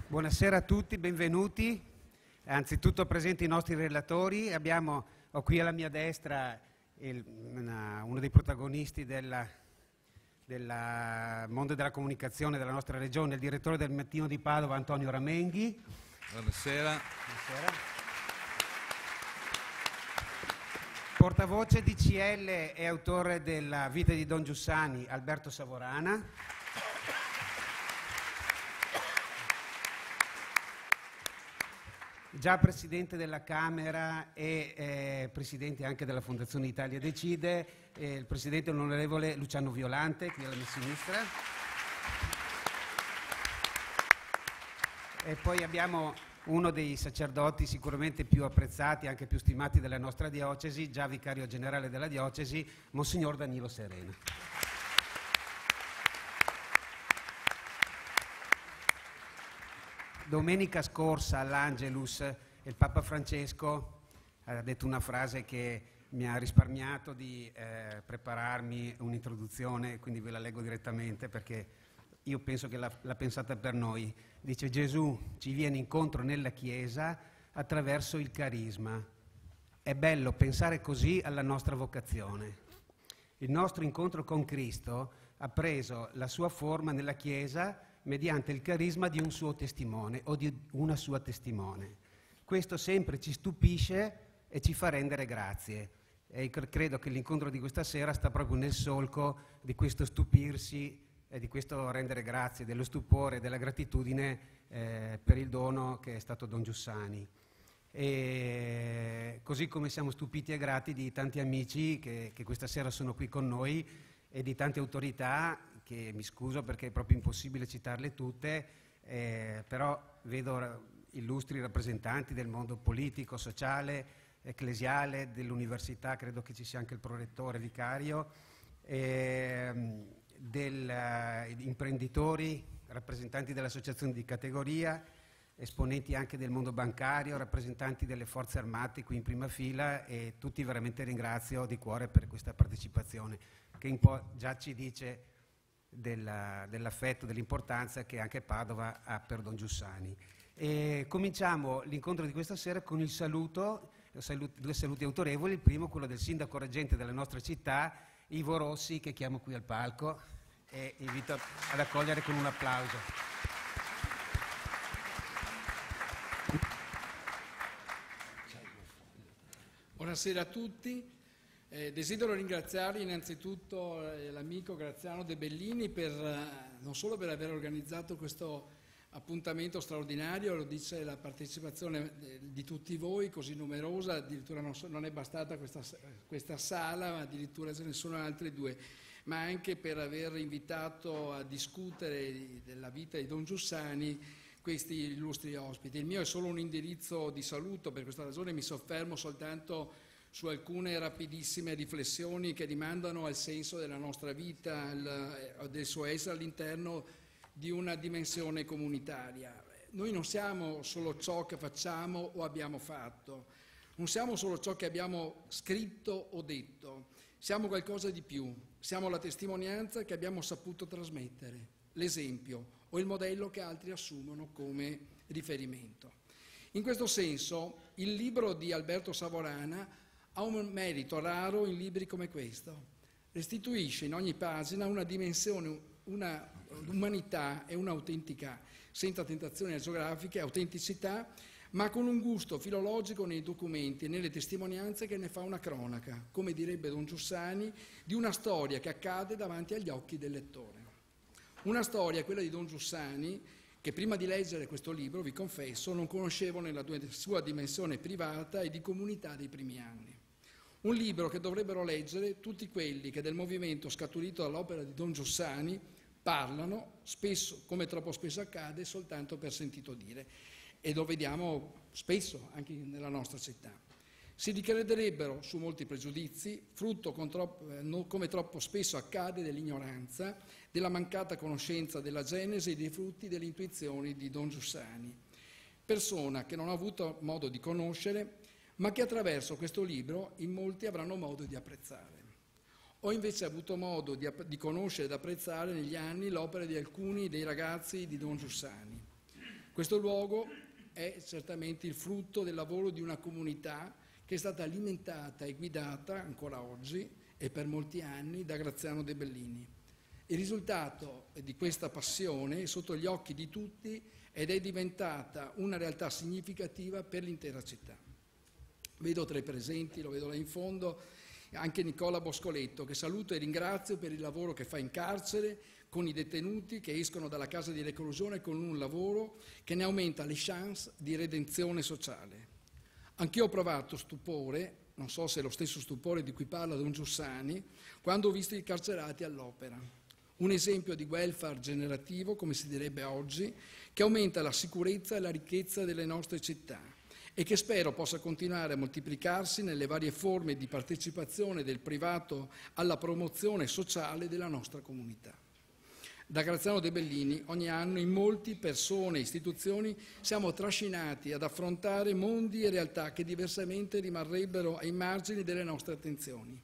Buonasera a tutti, benvenuti. Anzitutto presenti i nostri relatori. Ho qui alla mia destra uno dei protagonisti del mondo della comunicazione della nostra regione, il direttore del Mattino di Padova, Antonio Ramenghi. Buonasera. Buonasera. Portavoce DCL e autore della Vita di Don Giussani, Alberto Savorana. Già presidente della Camera e presidente anche della Fondazione Italia Decide, il presidente onorevole Luciano Violante, qui alla mia sinistra. E poi abbiamo uno dei sacerdoti sicuramente più apprezzati, anche più stimati della nostra diocesi, già vicario generale della diocesi, Monsignor Danilo Serena. Domenica scorsa all'Angelus il Papa Francesco ha detto una frase che mi ha risparmiato di prepararmi un'introduzione, quindi ve la leggo direttamente perché io penso che l'ha pensata per noi. Dice: Gesù ci viene incontro nella Chiesa attraverso il carisma. È bello pensare così alla nostra vocazione. Il nostro incontro con Cristo ha preso la sua forma nella Chiesa mediante il carisma di un suo testimone o di una sua testimone. Questo sempre ci stupisce e ci fa rendere grazie. E credo che l'incontro di questa sera sta proprio nel solco di questo stupirsi e di questo rendere grazie, dello stupore, della gratitudine per il dono che è stato Don Giussani. E così come siamo stupiti e grati di tanti amici che questa sera sono qui con noi e di tante autorità, che mi scuso perché è proprio impossibile citarle tutte, però vedo illustri rappresentanti del mondo politico, sociale, ecclesiale, dell'università, credo che ci sia anche il prorettore vicario, imprenditori, rappresentanti delle associazioni di categoria, esponenti anche del mondo bancario, rappresentanti delle forze armate qui in prima fila, e tutti veramente ringrazio di cuore per questa partecipazione, che un po' già ci dice dell'affetto, dell'importanza che anche Padova ha per Don Giussani. E cominciamo l'incontro di questa sera con il due saluti autorevoli. Il primo, quello del sindaco reggente della nostra città, Ivo Rossi, che chiamo qui al palco e invito ad accogliere con un applauso. Buonasera a tutti. Desidero ringraziare innanzitutto l'amico Graziano De Bellini non solo per aver organizzato questo appuntamento straordinario, lo dice la partecipazione di tutti voi così numerosa, addirittura non è bastata questa sala, ma addirittura ce ne sono altri due, ma anche per aver invitato a discutere della vita di Don Giussani questi illustri ospiti. Il mio è solo un indirizzo di saluto, per questa ragione mi soffermo soltanto su alcune rapidissime riflessioni che rimandano al senso della nostra vita, del suo essere all'interno di una dimensione comunitaria. Noi non siamo solo ciò che facciamo o abbiamo fatto, non siamo solo ciò che abbiamo scritto o detto, siamo qualcosa di più, siamo la testimonianza che abbiamo saputo trasmettere, l'esempio o il modello che altri assumono come riferimento. In questo senso, il libro di Alberto Savorana ha un merito raro in libri come questo. Restituisce in ogni pagina una dimensione, una umanità e un'autentica, senza tentazioni geografiche, autenticità, ma con un gusto filologico nei documenti e nelle testimonianze che ne fa una cronaca, come direbbe Don Giussani, di una storia che accade davanti agli occhi del lettore. Una storia, quella di Don Giussani, che prima di leggere questo libro, vi confesso, non conoscevo nella sua dimensione privata e di comunità dei primi anni. Un libro che dovrebbero leggere tutti quelli che del movimento scaturito dall'opera di Don Giussani parlano, spesso, come troppo spesso accade, soltanto per sentito dire, e lo vediamo spesso anche nella nostra città. Si ricrederebbero su molti pregiudizi, frutto come troppo spesso accade dell'ignoranza, della mancata conoscenza della genesi e dei frutti delle intuizioni di Don Giussani, persona che non ha avuto modo di conoscere, ma che attraverso questo libro in molti avranno modo di apprezzare. Ho invece avuto modo di conoscere ed apprezzare negli anni l'opera di alcuni dei ragazzi di Don Giussani. Questo luogo è certamente il frutto del lavoro di una comunità che è stata alimentata e guidata ancora oggi e per molti anni da Graziano De Bellini. Il risultato di questa passione è sotto gli occhi di tutti ed è diventata una realtà significativa per l'intera città. Vedo tra i presenti, lo vedo là in fondo, anche Nicola Boscoletto, che saluto e ringrazio per il lavoro che fa in carcere con i detenuti che escono dalla casa di reclusione con un lavoro che ne aumenta le chance di redenzione sociale. Anch'io ho provato stupore, non so se è lo stesso stupore di cui parla Don Giussani, quando ho visto i carcerati all'opera. Un esempio di welfare generativo, come si direbbe oggi, che aumenta la sicurezza e la ricchezza delle nostre città e che spero possa continuare a moltiplicarsi nelle varie forme di partecipazione del privato alla promozione sociale della nostra comunità. Da Graziano De Bellini ogni anno in molti persone e istituzioni siamo trascinati ad affrontare mondi e realtà che diversamente rimarrebbero ai margini delle nostre attenzioni.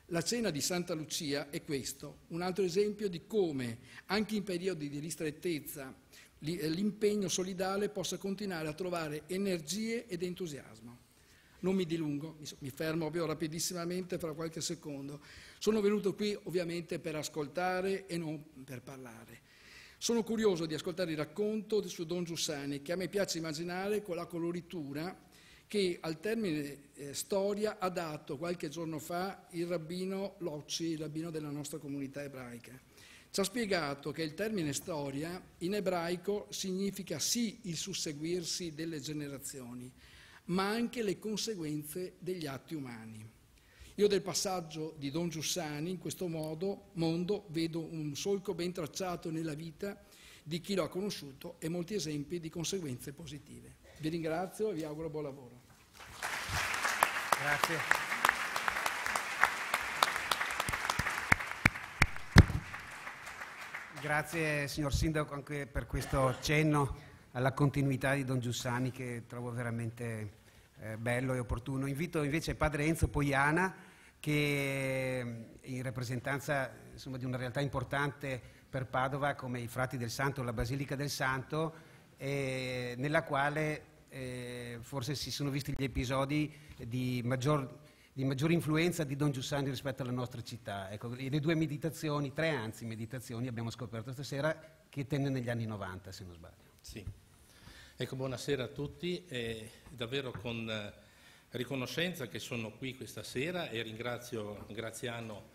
La cena di Santa Lucia è questo, un altro esempio di come, anche in periodi di ristrettezza, l'impegno solidale possa continuare a trovare energie ed entusiasmo. Non mi dilungo, mi fermo proprio rapidissimamente fra qualche secondo. Sono venuto qui ovviamente per ascoltare e non per parlare. Sono curioso di ascoltare il racconto su Don Giussani, che a me piace immaginare con la coloritura che al termine storia ha dato qualche giorno fa il rabbino Locci, il rabbino della nostra comunità ebraica. Ci ha spiegato che il termine storia in ebraico significa sì il susseguirsi delle generazioni, ma anche le conseguenze degli atti umani. Io del passaggio di Don Giussani in questo mondo vedo un solco ben tracciato nella vita di chi lo ha conosciuto e molti esempi di conseguenze positive. Vi ringrazio e vi auguro buon lavoro. Grazie. Grazie signor Sindaco anche per questo cenno alla continuità di Don Giussani che trovo veramente bello e opportuno. Invito invece Padre Enzo Poiana, che in rappresentanza insomma, di una realtà importante per Padova come i Frati del Santo, la Basilica del Santo, nella quale forse si sono visti gli episodi di maggior influenza di Don Giussani rispetto alla nostra città. Ecco, le due meditazioni, tre anzi meditazioni abbiamo scoperto stasera che tenne negli anni 90 se non sbaglio. Sì. Ecco, buonasera a tutti, davvero con riconoscenza che sono qui questa sera e ringrazio Graziano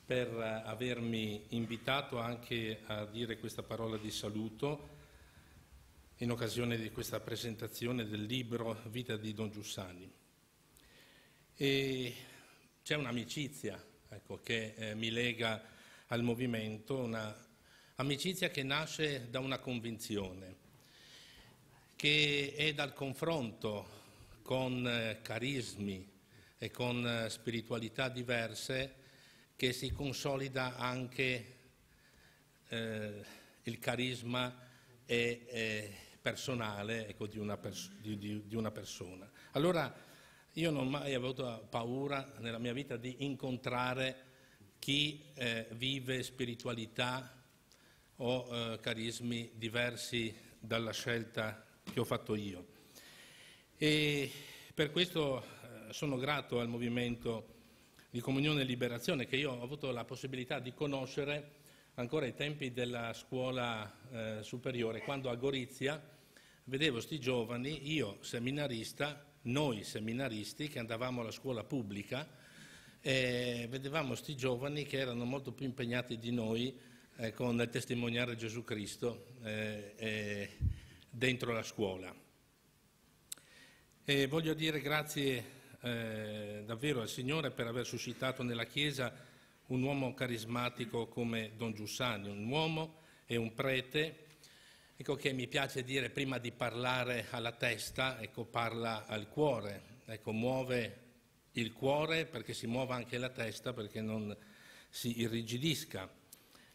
per avermi invitato anche a dire questa parola di saluto in occasione di questa presentazione del libro Vita di Don Giussani. E c'è un'amicizia ecco, che mi lega al movimento, un'amicizia che nasce da una convinzione, che è dal confronto con carismi e con spiritualità diverse che si consolida anche il carisma personale ecco, di una persona. Allora io non ho mai avuto paura nella mia vita di incontrare chi vive spiritualità o carismi diversi dalla scelta che ho fatto io. E per questo sono grato al movimento di Comunione e Liberazione che io ho avuto la possibilità di conoscere ancora ai tempi della scuola superiore, quando a Gorizia vedevo sti giovani, io seminarista, noi seminaristi che andavamo alla scuola pubblica, vedevamo sti giovani che erano molto più impegnati di noi con il testimoniare Gesù Cristo dentro la scuola. E voglio dire grazie davvero al Signore per aver suscitato nella Chiesa un uomo carismatico come Don Giussani, un uomo e un prete, ecco che mi piace dire prima di parlare alla testa, ecco parla al cuore, ecco muove il cuore perché si muova anche la testa perché non si irrigidisca.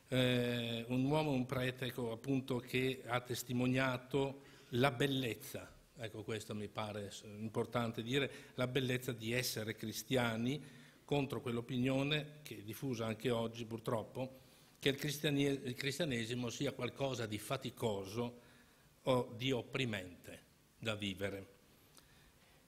Un uomo, un prete ecco, appunto che ha testimoniato la bellezza, ecco questo mi pare importante dire, la bellezza di essere cristiani contro quell'opinione che è diffusa anche oggi purtroppo, che il cristianesimo sia qualcosa di faticoso o di opprimente da vivere.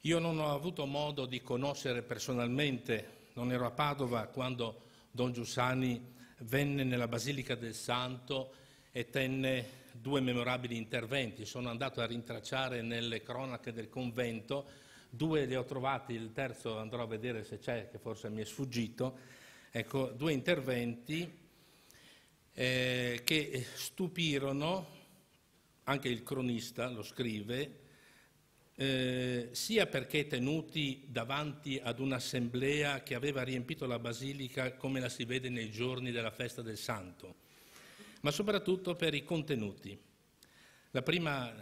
Io non ho avuto modo di conoscere personalmente, non ero a Padova quando Don Giussani venne nella Basilica del Santo e tenne 2 memorabili interventi. Sono andato a rintracciare nelle cronache del convento, 2 li ho trovati, il terzo andrò a vedere se c'è, che forse mi è sfuggito. Ecco, 2 interventi che stupirono, anche il cronista lo scrive, sia perché tenuti davanti ad un'assemblea che aveva riempito la Basilica come la si vede nei giorni della festa del Santo, ma soprattutto per i contenuti. La prima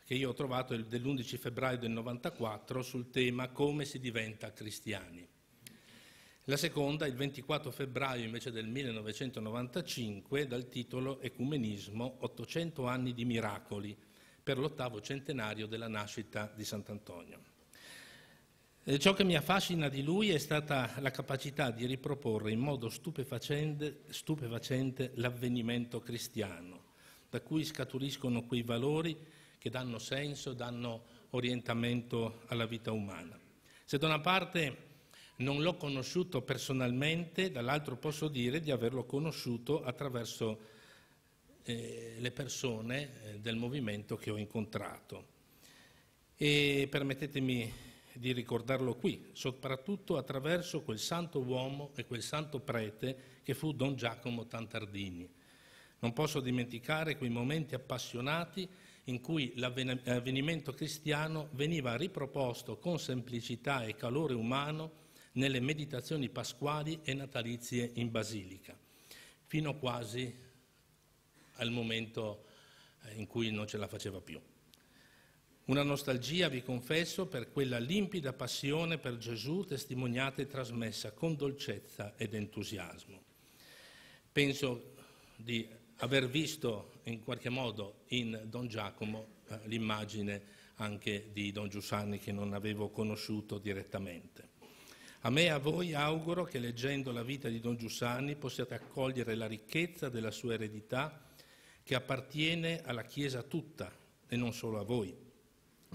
che io ho trovato è dell'11 febbraio del 94 sul tema come si diventa cristiani. La seconda, il 24 febbraio invece del 1995, dal titolo Ecumenismo, 800 anni di miracoli, per l'8° centenario della nascita di Sant'Antonio. Ciò che mi affascina di lui è stata la capacità di riproporre in modo stupefacente l'avvenimento cristiano, da cui scaturiscono quei valori che danno senso, danno orientamento alla vita umana. Se da una parte non l'ho conosciuto personalmente, dall'altro posso dire di averlo conosciuto attraverso le persone del movimento che ho incontrato. E permettetemi di ricordarlo qui, soprattutto attraverso quel santo uomo e quel santo prete che fu Don Giacomo Tantardini. Non posso dimenticare quei momenti appassionati in cui l'avvenimento cristiano veniva riproposto con semplicità e calore umano nelle meditazioni pasquali e natalizie in Basilica, fino quasi al momento in cui non ce la faceva più. Una nostalgia, vi confesso, per quella limpida passione per Gesù testimoniata e trasmessa con dolcezza ed entusiasmo. Penso di aver visto in qualche modo in Don Giacomo l'immagine anche di Don Giussani che non avevo conosciuto direttamente. A me e a voi auguro che leggendo la vita di Don Giussani possiate accogliere la ricchezza della sua eredità che appartiene alla Chiesa tutta e non solo a voi,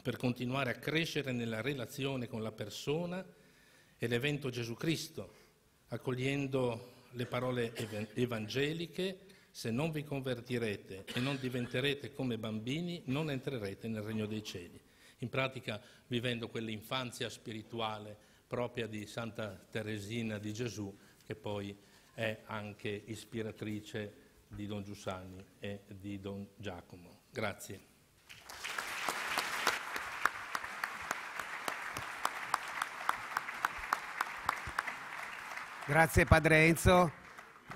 per continuare a crescere nella relazione con la persona e l'evento Gesù Cristo, accogliendo le parole evangeliche: se non vi convertirete e non diventerete come bambini, non entrerete nel regno dei cieli. In pratica vivendo quell'infanzia spirituale propria di Santa Teresina di Gesù, che poi è anche ispiratrice di Don Giussani e di Don Giacomo. Grazie. Grazie Padre Enzo,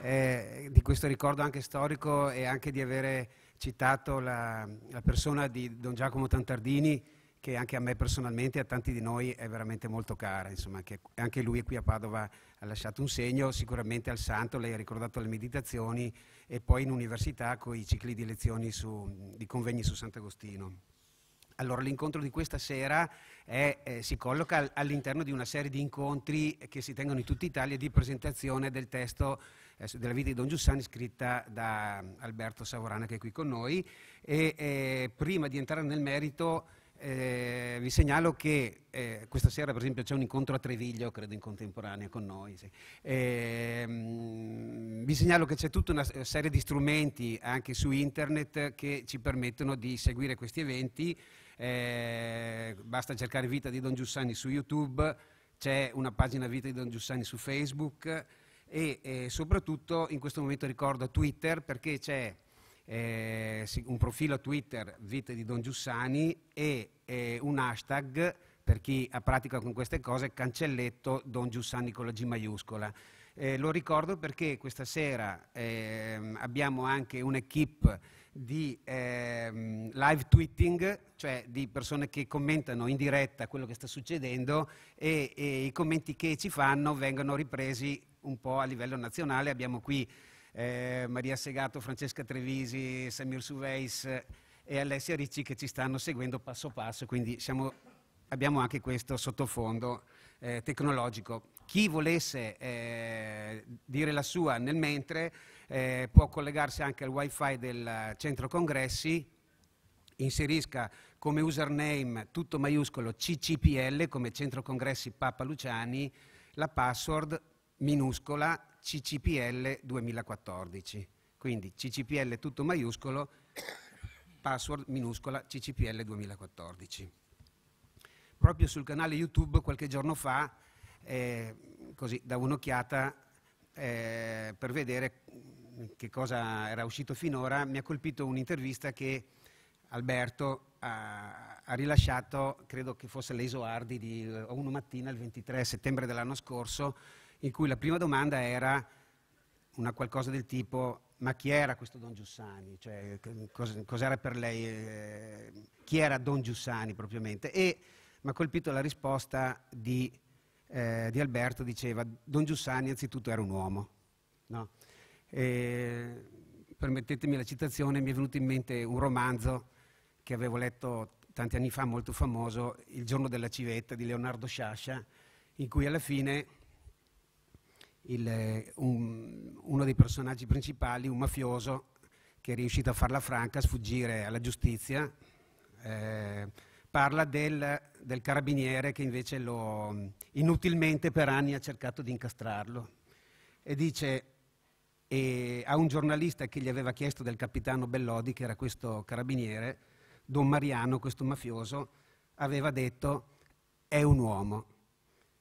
di questo ricordo anche storico e anche di avere citato la persona di Don Giacomo Tantardini, che anche a me personalmente e a tanti di noi è veramente molto cara, insomma, che anche lui qui a Padova ha lasciato un segno, sicuramente al santo, lei ha ricordato le meditazioni e poi in università con i cicli di lezioni di convegni su Sant'Agostino. Allora l'incontro di questa sera si colloca all'interno di una serie di incontri che si tengono in tutta Italia di presentazione del testo della vita di Don Giussani scritta da Alberto Savorana, che è qui con noi, e prima di entrare nel merito vi segnalo che questa sera per esempio c'è un incontro a Treviglio, credo in contemporanea con noi, sì. Vi segnalo che c'è tutta una serie di strumenti anche su internet che ci permettono di seguire questi eventi. Basta cercare Vita di Don Giussani su YouTube, c'è una pagina Vita di Don Giussani su Facebook e soprattutto in questo momento ricordo Twitter, perché c'è un profilo Twitter Vita di Don Giussani e un hashtag per chi ha pratica con queste cose, cancelletto Don Giussani con la G maiuscola. Lo ricordo perché questa sera abbiamo anche un'equipe di live tweeting, cioè di persone che commentano in diretta quello che sta succedendo e i commenti che ci fanno vengono ripresi un po' a livello nazionale. Abbiamo qui Maria Segato, Francesca Trevisi, Samir Suveis e Alessia Ricci che ci stanno seguendo passo passo, quindi abbiamo anche questo sottofondo tecnologico. Chi volesse dire la sua nel mentre può collegarsi anche al wifi del centro congressi inserisca come username tutto maiuscolo CCPL, come Centro Congressi Papa Luciani, la password minuscola CCPL 2014. Quindi CCPL tutto maiuscolo, password minuscola CCPL 2014. Proprio sul canale YouTube qualche giorno fa, così davo un'occhiata per vedere che cosa era uscito finora, mi ha colpito un'intervista che Alberto ha rilasciato, credo che fosse l'Esoardi di Uno Mattina il 23 settembre dell'anno scorso, in cui la prima domanda era una qualcosa del tipo: ma chi era questo Don Giussani? Cioè, cos'era per lei? Chi era Don Giussani propriamente? E mi ha colpito la risposta di Alberto, diceva: Don Giussani anzitutto era un uomo. No? Permettetemi la citazione, mi è venuto in mente un romanzo che avevo letto tanti anni fa, molto famoso, Il giorno della civetta di Leonardo Sciascia, in cui alla fine uno dei personaggi principali, un mafioso che è riuscito a farla franca, a sfuggire alla giustizia, parla del carabiniere che invece inutilmente per anni ha cercato di incastrarlo, e dice, a un giornalista che gli aveva chiesto del capitano Bellodi, che era questo carabiniere, Don Mariano, questo mafioso, aveva detto: è un uomo.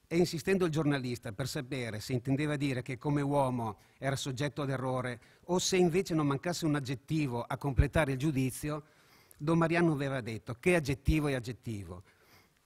E insistendo il giornalista per sapere se intendeva dire che come uomo era soggetto ad errore o se invece non mancasse un aggettivo a completare il giudizio, Don Mariano aveva detto: che aggettivo è aggettivo?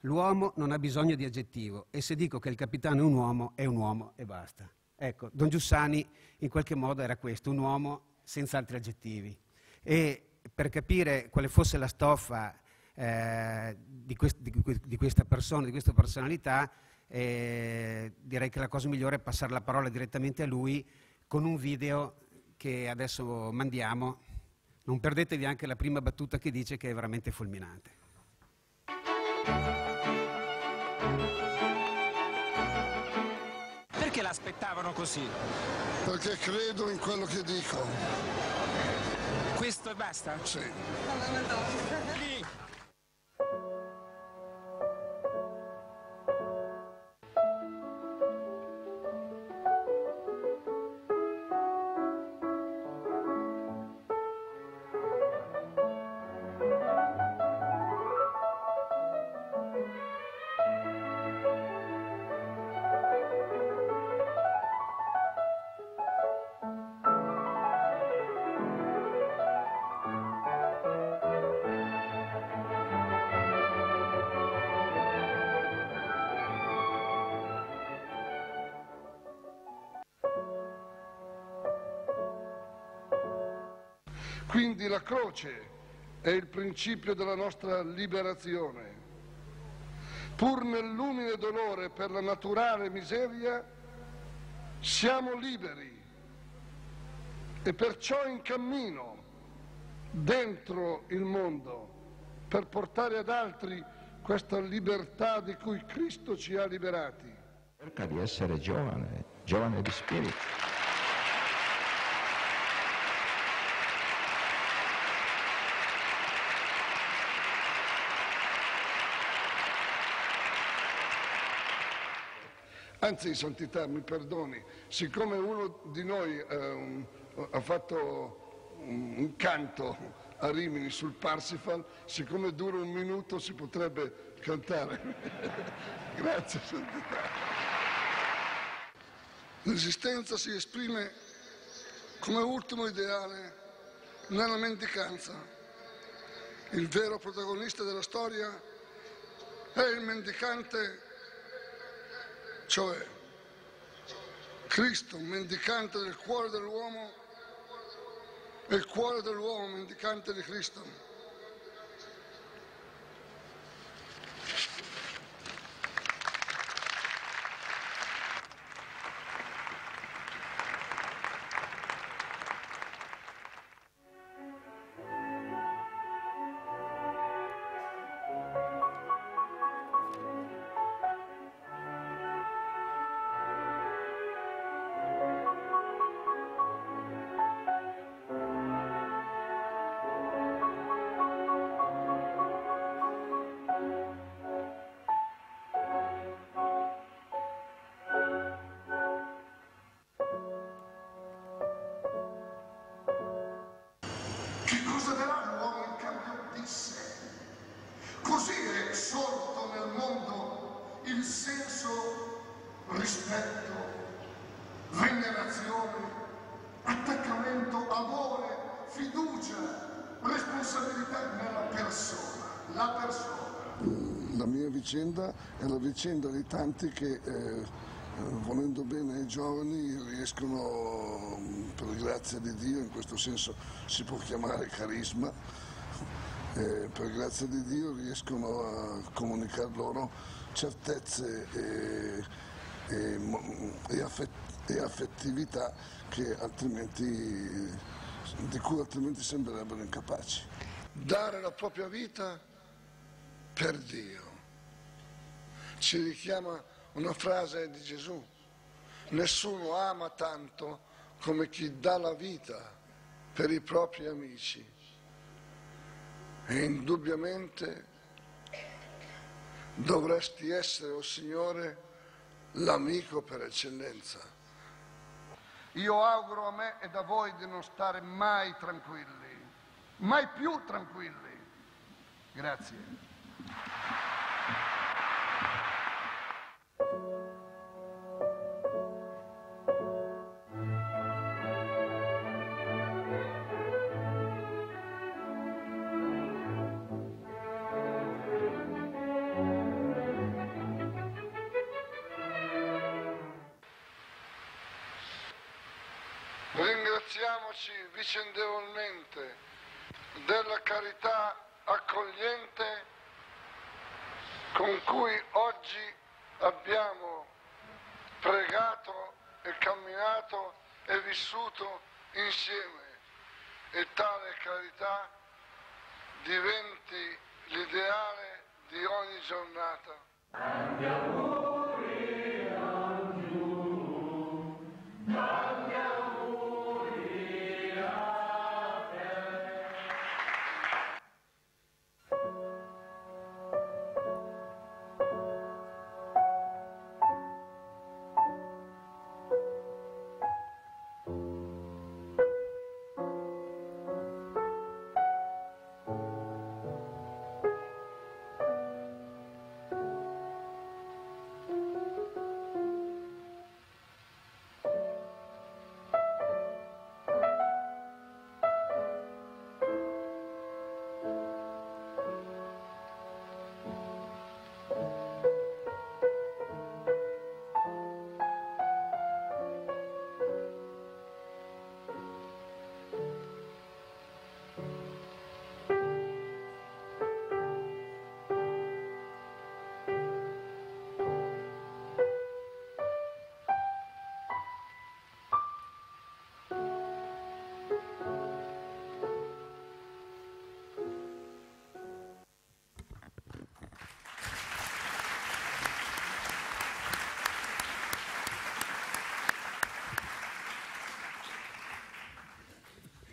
L'uomo non ha bisogno di aggettivo, e se dico che il capitano è un uomo e basta. Ecco, Don Giussani in qualche modo era questo, un uomo senza altri aggettivi. E per capire quale fosse la stoffa di questa persona, di questa personalità, direi che la cosa migliore è passare la parola direttamente a lui con un video che adesso mandiamo. Non perdetevi anche la prima battuta che dice, che è veramente fulminante. Perché l'aspettavano così? Perché credo in quello che dico. Questo e basta? Sì. Quindi la croce è il principio della nostra liberazione. Pur nell'umile dolore per la naturale miseria, siamo liberi e perciò in cammino dentro il mondo per portare ad altri questa libertà di cui Cristo ci ha liberati. Cerca di essere giovane, giovane di spirito. Anzi, Santità, mi perdoni, siccome uno di noi ha fatto un canto a Rimini sul Parsifal, siccome dura un minuto si potrebbe cantare. Grazie, Santità. L'esistenza si esprime come ultimo ideale nella mendicanza. Il vero protagonista della storia è il mendicante, cioè Cristo, mendicante del cuore dell'uomo, e il cuore dell'uomo mendicante di Cristo. rispetto, venerazione, attaccamento, amore, fiducia, responsabilità nella persona, la persona. La mia vicenda è la vicenda di tanti che, volendo bene ai giovani, riescono, per grazia di Dio, in questo senso si può chiamare carisma, per grazia di Dio riescono a comunicare loro certezze e affettività che di cui altrimenti sembrerebbero incapaci. Dare la propria vita per Dio. Ci richiama una frase di Gesù: nessuno ama tanto come chi dà la vita per i propri amici. E indubbiamente dovresti essere, o Signore, l'amico per eccellenza. Io auguro a me e a voi di non stare mai tranquilli, mai più tranquilli. Grazie. Ringraziamoci vicendevolmente della carità accogliente con cui oggi abbiamo pregato e camminato e vissuto insieme, e tale carità diventi l'ideale di ogni giornata.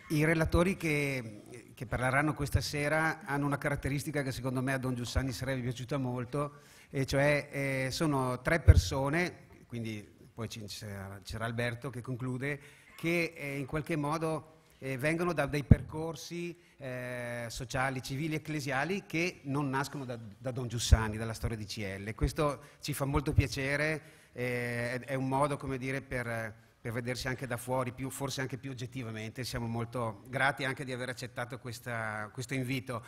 I relatori che parleranno questa sera hanno una caratteristica che secondo me a Don Giussani sarebbe piaciuta molto, e cioè sono 3 persone, quindi poi c'era Alberto che conclude, che in qualche modo vengono da dei percorsi sociali, civili, ecclesiali che non nascono da Don Giussani, dalla storia di CL. Questo ci fa molto piacere, è un modo, come dire, per vedersi anche da fuori, forse anche più oggettivamente. Siamo molto grati anche di aver accettato questo invito.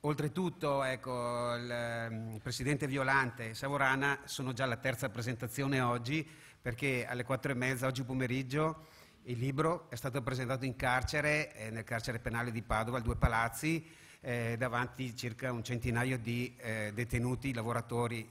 Oltretutto, ecco, il Presidente Violante e Savorana sono già alla 3ª presentazione oggi, perché alle 4:30 oggi pomeriggio il libro è stato presentato in carcere, nel carcere penale di Padova, al 2 Palazzi, davanti circa un centinaio di detenuti, lavoratori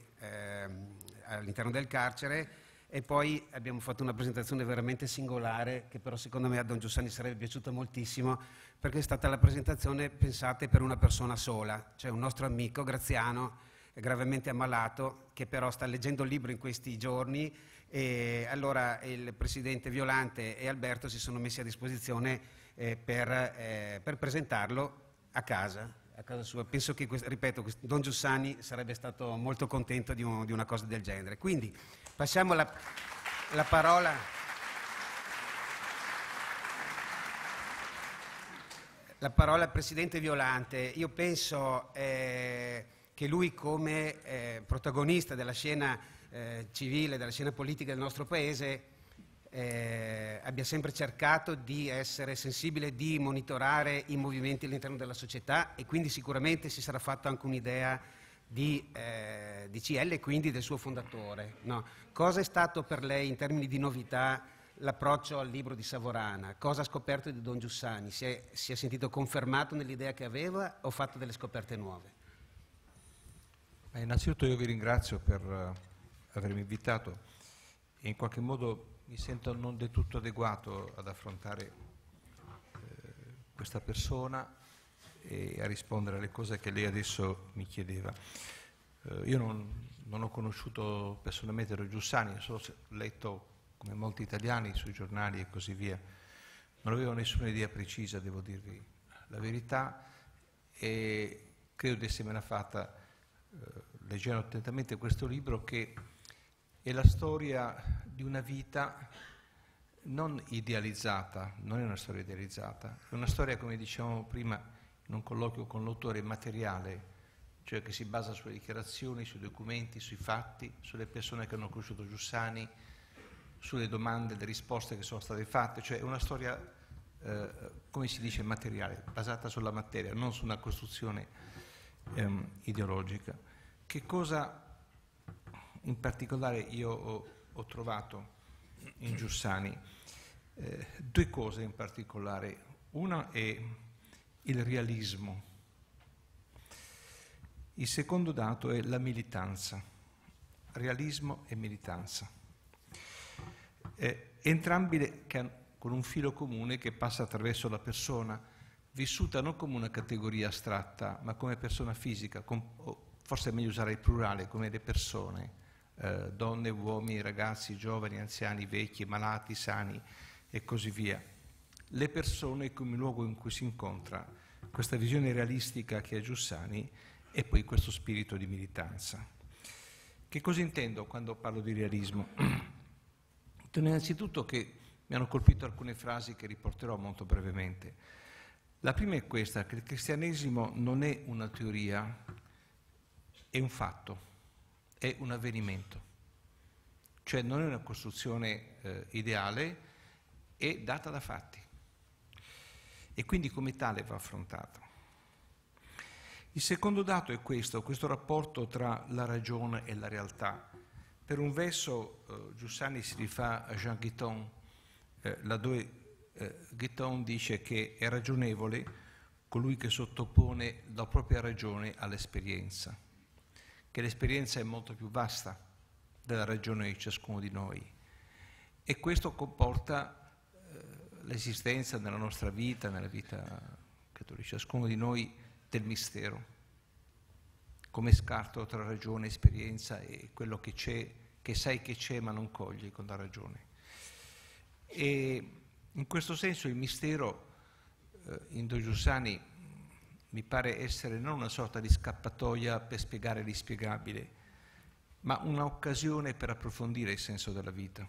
all'interno del carcere. E poi abbiamo fatto una presentazione veramente singolare, che però secondo me a Don Giussani sarebbe piaciuta moltissimo, perché è stata la presentazione pensata per una persona sola, cioè un nostro amico Graziano, gravemente ammalato, che però sta leggendo il libro in questi giorni, e allora il Presidente Violante e Alberto si sono messi a disposizione per presentarlo a casa sua. Penso che, ripeto, Don Giussani sarebbe stato molto contento di una cosa del genere. Quindi passiamo la parola al Presidente Violante. Io penso che lui, come protagonista della scena civile, della scena politica del nostro paese, abbia sempre cercato di essere sensibile, di monitorare i movimenti all'interno della società, e quindi sicuramente si sarà fatto anche un'idea di CL e quindi del suo fondatore, no? Cosa è stato per lei in termini di novità l'approccio al libro di Savorana? Cosa ha scoperto di Don Giussani? Si è sentito confermato nell'idea che aveva o ha fatto delle scoperte nuove? Innanzitutto io vi ringrazio per avermi invitato e in qualche modo mi sento non del tutto adeguato ad affrontare questa persona e a rispondere alle cose che lei adesso mi chiedeva. Io non ho conosciuto personalmente Don Giussani, ho solo letto, come molti italiani, sui giornali e così via. Non avevo nessuna idea precisa, devo dirvi la verità, e credo di essermela fatta leggendo attentamente questo libro, che è la storia di una vita non idealizzata, non è una storia idealizzata, è una storia, come dicevamo prima in un colloquio con l'autore, materiale, cioè che si basa sulle dichiarazioni, sui documenti, sui fatti, sulle persone che hanno conosciuto Giussani, sulle domande, le risposte che sono state fatte, cioè è una storia, come si dice, materiale, basata sulla materia, non su una costruzione ideologica. Che cosa in particolare io ho trovato in Giussani? Due cose in particolare. Una è il realismo. Il secondo dato è la militanza. Realismo e militanza. Entrambi con un filo comune che passa attraverso la persona, vissuta non come una categoria astratta, ma come persona fisica, forse è meglio usare il plurale, come le persone, donne, uomini, ragazzi, giovani, anziani, vecchi, malati, sani e così via. Le persone come luogo in cui si incontra questa visione realistica che ha Giussani e poi questo spirito di militanza. Che cosa intendo quando parlo di realismo? Innanzitutto che mi hanno colpito alcune frasi che riporterò molto brevemente. La prima è questa, che il cristianesimo non è una teoria, è un fatto, è un avvenimento. Cioè non è una costruzione ideale, è data da fatti. E quindi come tale va affrontata. Il secondo dato è questo rapporto tra la ragione e la realtà. Per un verso Giussani si rifà a Jean Guitton, laddove Guitton dice che è ragionevole colui che sottopone la propria ragione all'esperienza, che l'esperienza è molto più vasta della ragione di ciascuno di noi, e questo comporta l'esistenza nella nostra vita, nella vita di ciascuno di noi, del mistero, come scarto tra ragione e esperienza e quello che c'è, che sai che c'è ma non cogli con la ragione. E in questo senso il mistero in Don Giussani mi pare essere non una sorta di scappatoia per spiegare l'inspiegabile, ma un'occasione per approfondire il senso della vita.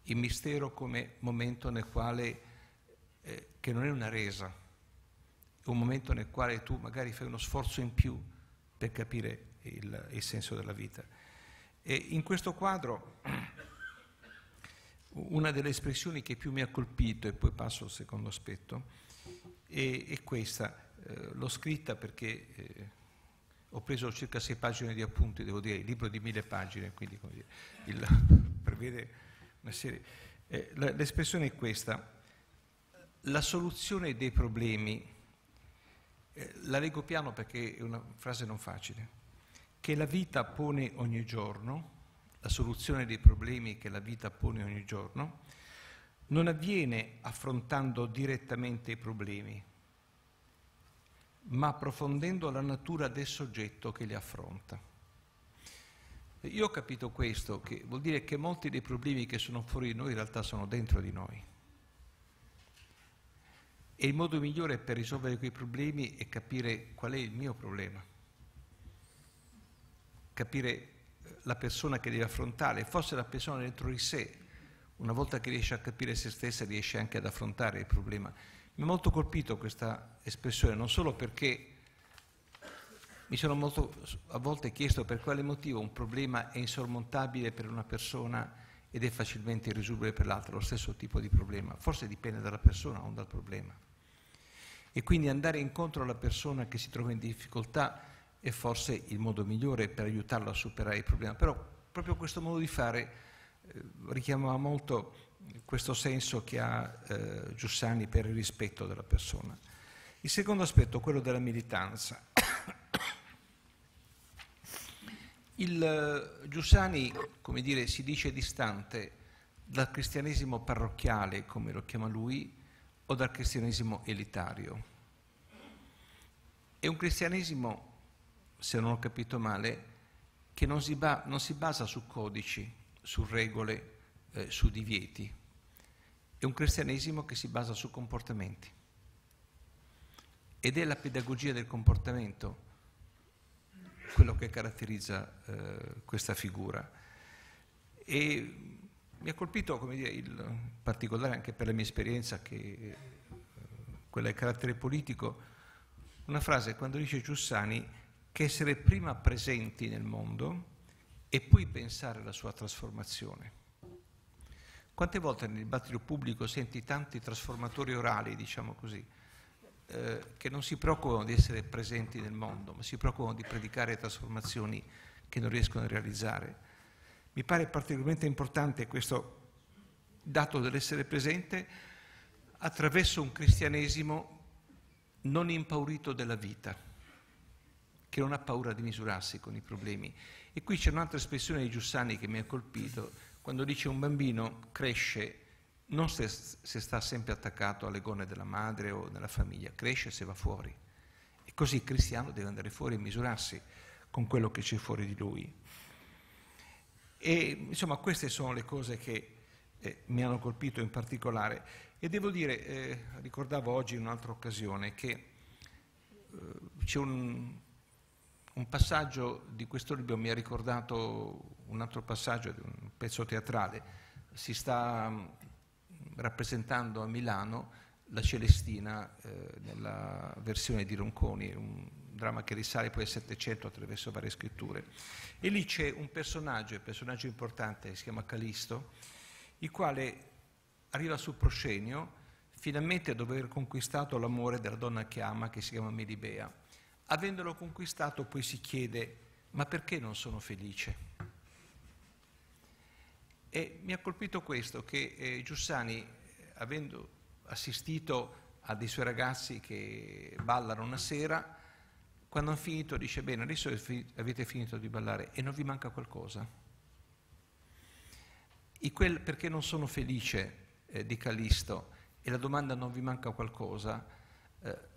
Il mistero come momento nel quale, che non è una resa, è un momento nel quale tu magari fai uno sforzo in più per capire il senso della vita. E in questo quadro una delle espressioni che più mi ha colpito, e poi passo al secondo aspetto, è questa. L'ho scritta perché ho preso circa 6 pagine di appunti, devo dire, il libro di 1000 pagine, quindi come dire, prevede una serie. L'espressione è questa: la soluzione dei problemi, la leggo piano perché è una frase non facile, che la vita pone ogni giorno, la soluzione dei problemi che la vita pone ogni giorno, non avviene affrontando direttamente i problemi, ma approfondendo la natura del soggetto che li affronta. Io ho capito questo, che vuol dire che molti dei problemi che sono fuori di noi in realtà sono dentro di noi. E il modo migliore per risolvere quei problemi è capire qual è il mio problema, capire la persona che deve affrontare, forse la persona dentro di sé. Una volta che riesce a capire se stessa riesce anche ad affrontare il problema. Mi ha molto colpito questa espressione, non solo perché Mi sono a volte chiesto per quale motivo un problema è insormontabile per una persona ed è facilmente irrisolubile per l'altra, lo stesso tipo di problema. Forse dipende dalla persona, non dal problema. E quindi andare incontro alla persona che si trova in difficoltà è forse il modo migliore per aiutarlo a superare il problema. Però proprio questo modo di fare richiamava molto questo senso che ha Giussani per il rispetto della persona. Il secondo aspetto, quello della militanza. Il Giussani, come dire, si dice distante dal cristianesimo parrocchiale, come lo chiama lui, o dal cristianesimo elitario. È un cristianesimo, se non ho capito male, che non si basa su codici, su regole, su divieti. È un cristianesimo che si basa su comportamenti. Ed è la pedagogia del comportamento quello che caratterizza questa figura. E mi ha colpito, come dire, in particolare anche per la mia esperienza, che quella di carattere politico, una frase quando dice Giussani che essere prima presenti nel mondo e poi pensare alla sua trasformazione. Quante volte nel dibattito pubblico senti tanti trasformatori orali, diciamo così, che non si preoccupano di essere presenti nel mondo, ma si preoccupano di predicare trasformazioni che non riescono a realizzare. Mi pare particolarmente importante questo dato dell'essere presente attraverso un cristianesimo non impaurito della vita, che non ha paura di misurarsi con i problemi. E qui c'è un'altra espressione di Giussani che mi ha colpito, quando dice un bambino cresce non se sta sempre attaccato alle gonne della madre o della famiglia, cresce se va fuori. E così il cristiano deve andare fuori e misurarsi con quello che c'è fuori di lui. E insomma queste sono le cose che mi hanno colpito in particolare. E devo dire, ricordavo oggi in un'altra occasione, che c'è un passaggio di questo libro, mi ha ricordato un altro passaggio di un pezzo teatrale. Si sta rappresentando a Milano la Celestina nella versione di Ronconi, un dramma che risale poi al Settecento attraverso varie scritture. E lì c'è un personaggio importante, che si chiama Calisto, il quale arriva sul proscenio finalmente dopo aver conquistato l'amore della donna che ama, che si chiama Melibea. Avendolo conquistato poi si chiede: ma perché non sono felice? E mi ha colpito questo, che Giussani, avendo assistito a dei suoi ragazzi che ballano una sera, quando hanno finito dice: bene, adesso avete finito di ballare e non vi manca qualcosa? Perché non sono felice di Calisto e la domanda non vi manca qualcosa,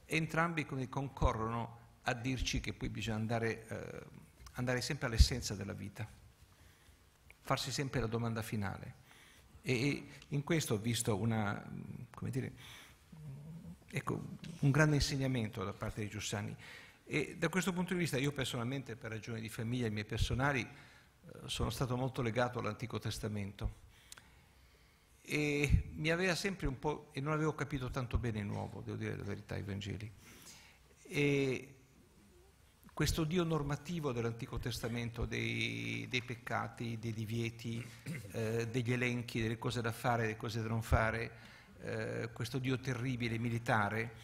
entrambi concorrono a dirci che poi bisogna andare sempre all'essenza della vita, farsi sempre la domanda finale. E in questo ho visto un grande insegnamento da parte di Giussani. E da questo punto di vista io personalmente, per ragioni di famiglia e miei personali, sono stato molto legato all'Antico Testamento e mi aveva sempre un po', e non avevo capito tanto bene il Nuovo, devo dire la verità, i Vangeli. E questo Dio normativo dell'Antico Testamento, dei peccati, dei divieti, degli elenchi, delle cose da fare, delle cose da non fare, questo Dio terribile, militare,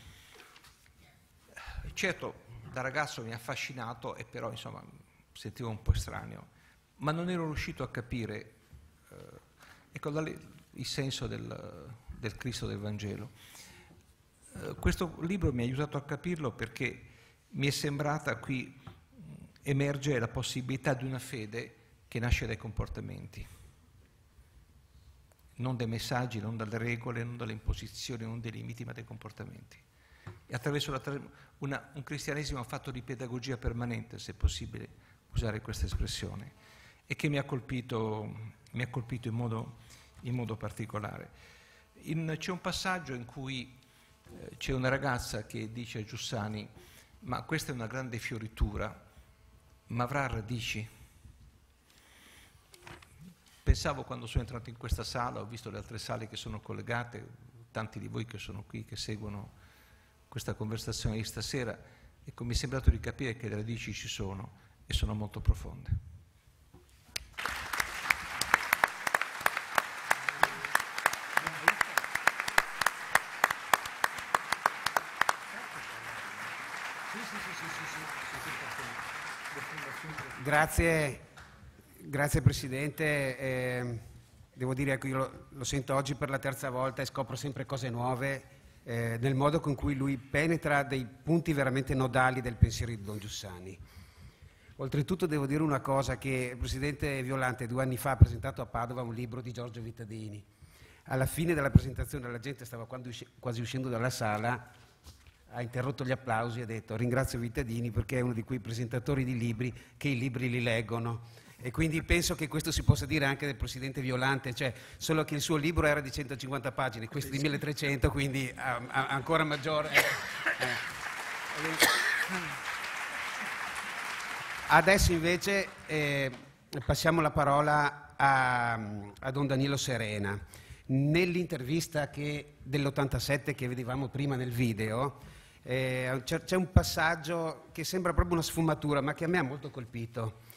certo da ragazzo mi ha affascinato e però insomma sentivo un po' estraneo, ma non ero riuscito a capire il senso del Cristo del Vangelo. Questo libro mi ha aiutato a capirlo perché mi è sembrata qui emergere la possibilità di una fede che nasce dai comportamenti, non dai messaggi, non dalle regole, non dalle imposizioni, non dai limiti, ma dai comportamenti. E attraverso un cristianesimo fatto di pedagogia permanente, se è possibile usare questa espressione, e che mi ha colpito in modo particolare. C'è un passaggio in cui c'è una ragazza che dice a Giussani: ma questa è una grande fioritura, ma avrà radici? Pensavo, quando sono entrato in questa sala, ho visto le altre sale che sono collegate, tanti di voi che sono qui, che seguono questa conversazione di stasera, Ecco, mi è sembrato di capire che le radici ci sono e sono molto profonde. Grazie Presidente. Devo dire che io lo sento oggi per la terza volta e scopro sempre cose nuove nel modo con cui lui penetra dei punti veramente nodali del pensiero di Don Giussani. Oltretutto devo dire una cosa, che il Presidente Violante 2 anni fa ha presentato a Padova un libro di Giorgio Vittadini. Alla fine della presentazione la gente stava quasi uscendo dalla sala, ha interrotto gli applausi e ha detto: ringrazio Vittadini perché è uno di quei presentatori di libri che i libri li leggono. E quindi penso che questo si possa dire anche del Presidente Violante, cioè solo che il suo libro era di 150 pagine, questo di 1300, quindi ancora maggiore. Adesso invece passiamo la parola a Don Danilo Serena. Nell'intervista dell'87 che vedevamo prima nel video, c'è un passaggio che sembra proprio una sfumatura, ma che a me ha molto colpito.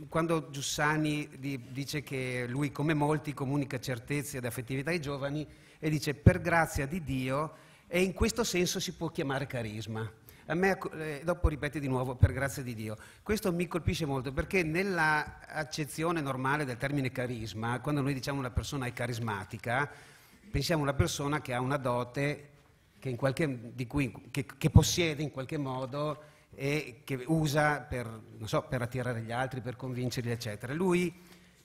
Quando Giussani dice che lui, come molti, comunica certezze ed affettività ai giovani, e dice: per grazia di Dio, e in questo senso si può chiamare carisma. A me, dopo ripete di nuovo: per grazia di Dio. Questo mi colpisce molto, perché nella accezione normale del termine carisma, quando noi diciamo una persona è carismatica, pensiamo a una persona che ha una dote che possiede in qualche modo e che usa per attirare gli altri, per convincerli, eccetera. Lui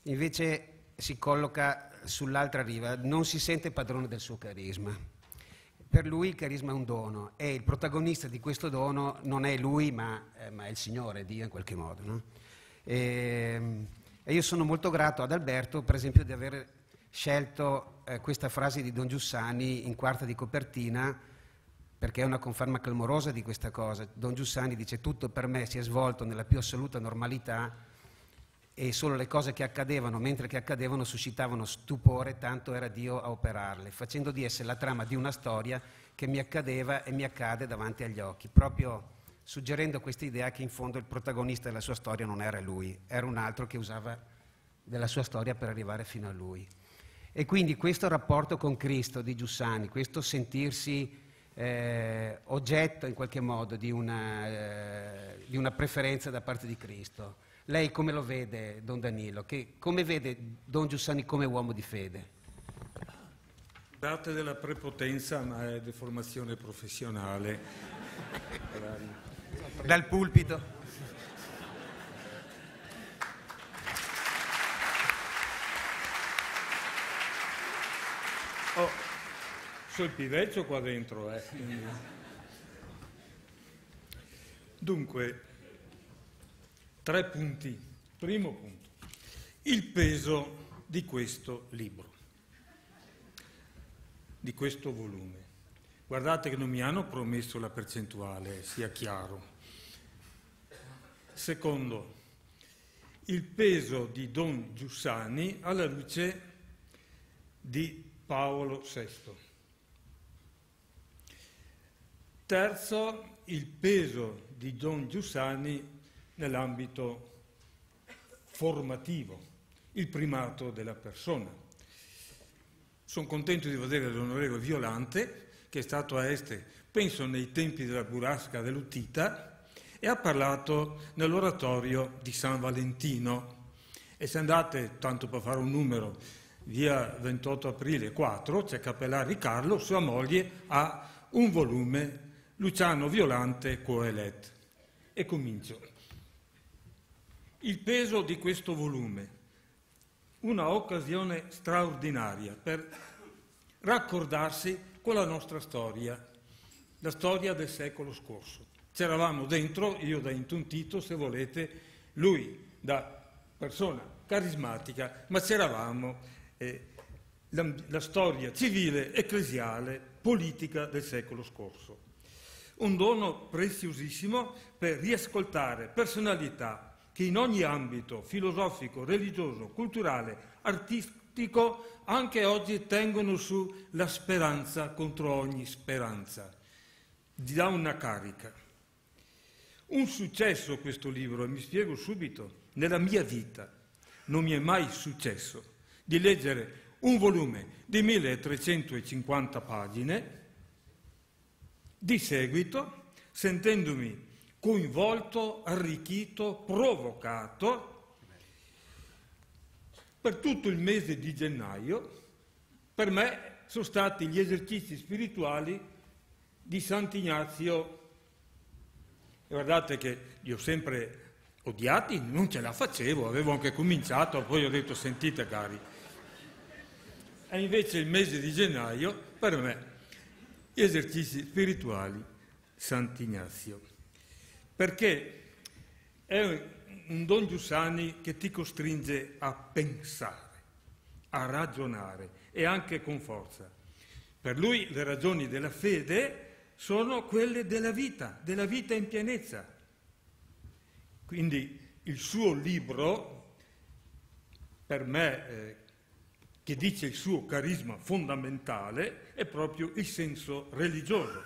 invece si colloca sull'altra riva, non si sente padrone del suo carisma. Per lui il carisma è un dono e il protagonista di questo dono non è lui, ma è il Signore, Dio in qualche modo, no? E io sono molto grato ad Alberto, per esempio, di aver scelto questa frase di Don Giussani in quarta di copertina, perché è una conferma clamorosa di questa cosa. Don Giussani dice: tutto per me si è svolto nella più assoluta normalità e solo le cose che accadevano, mentre che accadevano, suscitavano stupore, tanto era Dio a operarle, facendo di esse la trama di una storia che mi accadeva e mi accade davanti agli occhi, proprio suggerendo questa idea che in fondo il protagonista della sua storia non era lui, era un altro che usava della sua storia per arrivare fino a lui. E quindi questo rapporto con Cristo di Giussani, questo sentirsi oggetto in qualche modo di una preferenza da parte di Cristo. Lei come lo vede, Don Danilo? Come vede Don Giussani come uomo di fede? Date della prepotenza, ma è deformazione professionale. Dal pulpito. Solpiveggio qua dentro, Dunque, 3 punti. Primo punto: il peso di questo libro, di questo volume. Guardate che non mi hanno promesso la percentuale, sia chiaro. Secondo, il peso di Don Giussani alla luce di Paolo VI. Terzo, il peso di Don Giussani nell'ambito formativo, il primato della persona. Sono contento di vedere l'onorevole Violante, che è stato a Este, penso nei tempi della burrasca dell'Utita, e ha parlato nell'oratorio di San Valentino. E se andate, tanto per fare un numero, via 28 aprile 4, c'è Cappellari Carlo, sua moglie, ha un volume, Luciano Violante Coelet. E comincio. Il peso di questo volume, una occasione straordinaria per raccordarsi con la nostra storia, la storia del secolo scorso. C'eravamo dentro, io da intontito se volete, lui da persona carismatica, ma c'eravamo la storia civile, ecclesiale, politica del secolo scorso. Un dono preziosissimo per riascoltare personalità che in ogni ambito filosofico, religioso, culturale, artistico, anche oggi tengono su la speranza contro ogni speranza. gli dà una carica. Un successo questo libro, e mi spiego subito. Nella mia vita non mi è mai successo di leggere un volume di 1350 pagine di seguito, sentendomi coinvolto, arricchito, provocato. Per tutto il mese di gennaio, per me sono stati gli esercizi spirituali di Sant'Ignazio. E guardate che li ho sempre odiati, non ce la facevo, avevo anche cominciato, poi ho detto sentite cari. E invece il mese di gennaio, per me, gli esercizi spirituali Sant'Ignazio. Perché è un Don Giussani che ti costringe a pensare, a ragionare e anche con forza. Per lui le ragioni della fede sono quelle della vita in pienezza. Quindi il suo libro, per me, che dice il suo carisma fondamentale, è proprio il senso religioso.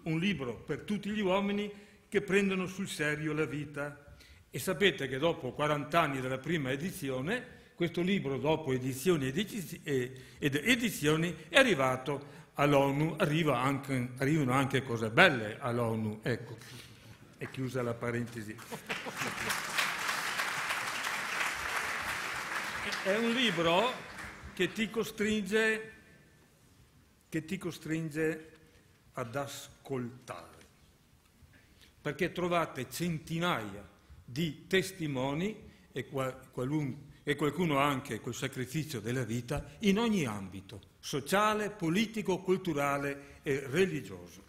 Un libro per tutti gli uomini che prendono sul serio la vita. E sapete che dopo 40 anni dalla prima edizione, questo libro, dopo edizioni ed edizioni, è arrivato all'ONU. Arrivano anche cose belle all'ONU, ecco, è chiusa la parentesi. È un libro che ti costringe ad ascoltare, perché trovate centinaia di testimoni e qualcuno anche col sacrificio della vita in ogni ambito, sociale, politico, culturale e religioso.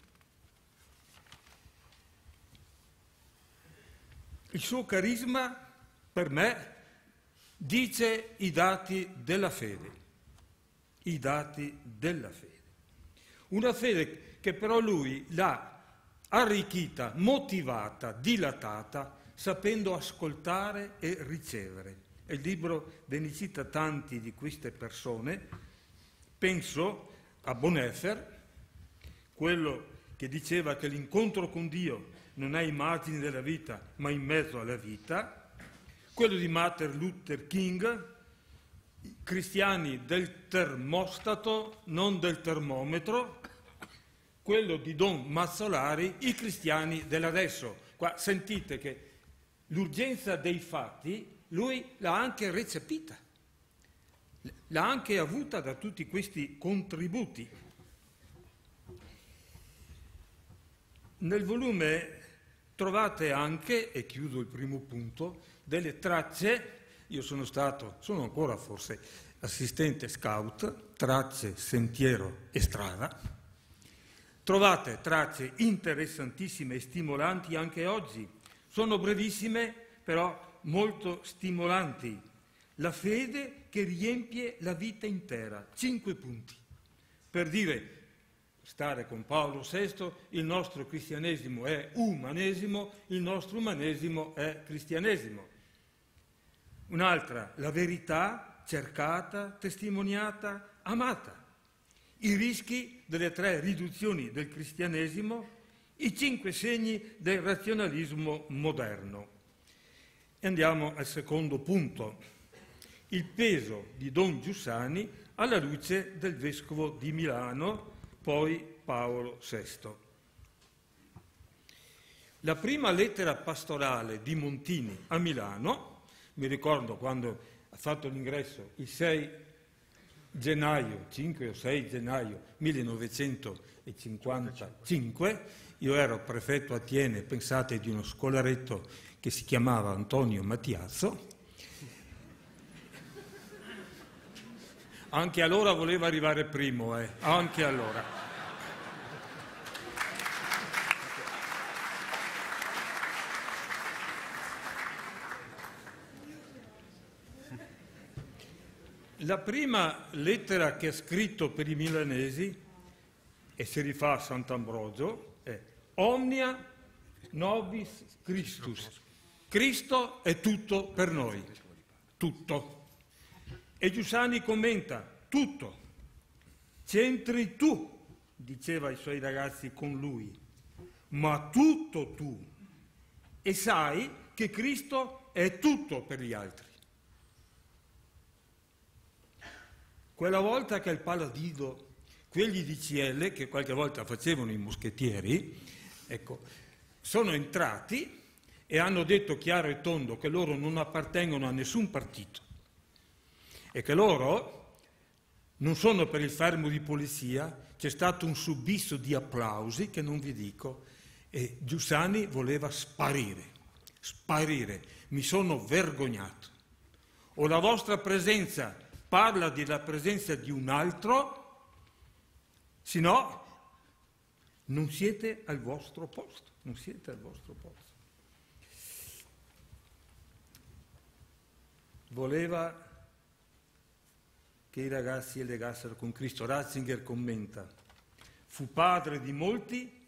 Il suo carisma, per me, dice i dati della fede. I dati della fede. Una fede che però lui l'ha arricchita, motivata, dilatata, sapendo ascoltare e ricevere. E il libro ve ne cita tanti di queste persone. Penso a Bonhoeffer, quello che diceva che l'incontro con Dio non è ai margini della vita, ma in mezzo alla vita, quello di Martin Luther King, cristiani del termostato, non del termometro, quello di Don Mazzolari, i cristiani dell'adesso. Qua sentite che l'urgenza dei fatti lui l'ha anche recepita, l'ha anche avuta da tutti questi contributi. Nel volume trovate anche, e chiudo il primo punto, delle tracce. Io sono ancora forse assistente scout, tracce, sentiero e strada. Trovate tracce interessantissime e stimolanti anche oggi. Sono brevissime, però molto stimolanti. La fede che riempie la vita intera. 5 punti. Per dire, stare con Paolo VI, il nostro cristianesimo è umanesimo, il nostro umanesimo è cristianesimo. Un'altra, la verità cercata, testimoniata, amata. I rischi delle 3 riduzioni del cristianesimo, i 5 segni del razionalismo moderno. E andiamo al secondo punto, il peso di Don Giussani alla luce del vescovo di Milano, poi Paolo VI. La prima lettera pastorale di Montini a Milano, mi ricordo quando ha fatto l'ingresso il 6 gennaio, 5 o 6 gennaio 1955, io ero prefetto a Thiene, pensate, di uno scolaretto che si chiamava Antonio Mattiazzo. Anche allora voleva arrivare primo, anche allora. La prima lettera che ha scritto per i milanesi, e si rifà a Sant'Ambrogio, è Omnia nobis Christus. Cristo è tutto per noi, tutto. E Giussani commenta, tutto. C'entri tu, diceva ai suoi ragazzi con lui, ma tutto tu, e sai che Cristo è tutto per gli altri. Quella volta che il paladino, quelli di CL, che qualche volta facevano i moschettieri, ecco, sono entrati e hanno detto chiaro e tondo che loro non appartengono a nessun partito e che loro non sono per il fermo di polizia. C'è stato un subisso di applausi che non vi dico, e Giussani voleva sparire. Mi sono vergognato. O la vostra presenza parla della presenza di un altro, se no non siete al vostro posto, non siete al vostro posto. Voleva che i ragazzi legassero con Cristo. Ratzinger commenta: fu padre di molti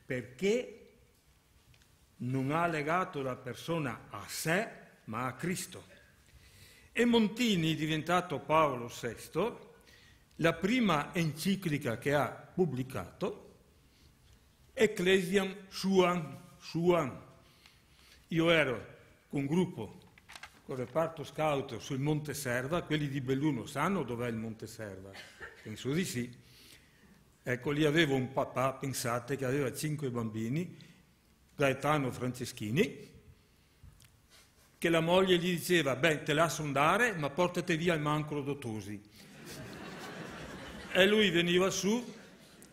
perché non ha legato la persona a sé, ma a Cristo. E Montini, diventato Paolo VI, la prima enciclica che ha pubblicato, Ecclesiam Suam. Io ero con un gruppo, con il reparto scout sul Monte Serva. Quelli di Belluno sanno dov'è il Monte Serva? Penso di sì. Ecco, lì avevo un papà, pensate, che aveva 5 bambini, Gaetano Franceschini, che la moglie gli diceva: beh, te lascio andare, ma portate via il Mancro Dotosi. E lui veniva su,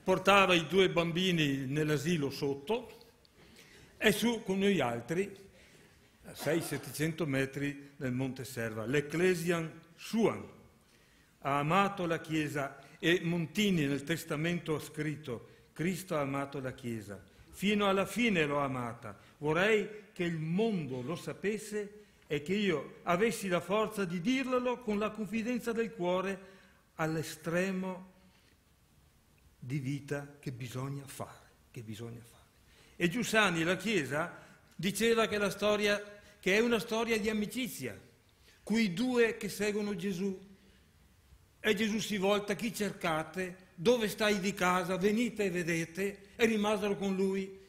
portava i 2 bambini nell'asilo sotto e su con noi altri a 600-700 metri nel Monte Serva. L'Ecclesiam Suam ha amato la Chiesa, e Montini nel testamento ha scritto: Cristo ha amato la Chiesa, fino alla fine l'ho amata. Vorrei che il mondo lo sapesse e che io avessi la forza di dirlo con la confidenza del cuore, all'estremo di vita che bisogna fare. E Giussani, la Chiesa, diceva che che è una storia di amicizia, quei 2 che seguono Gesù. E Gesù si volta: chi cercate? Dove stai di casa? Venite e vedete. E rimasero con lui.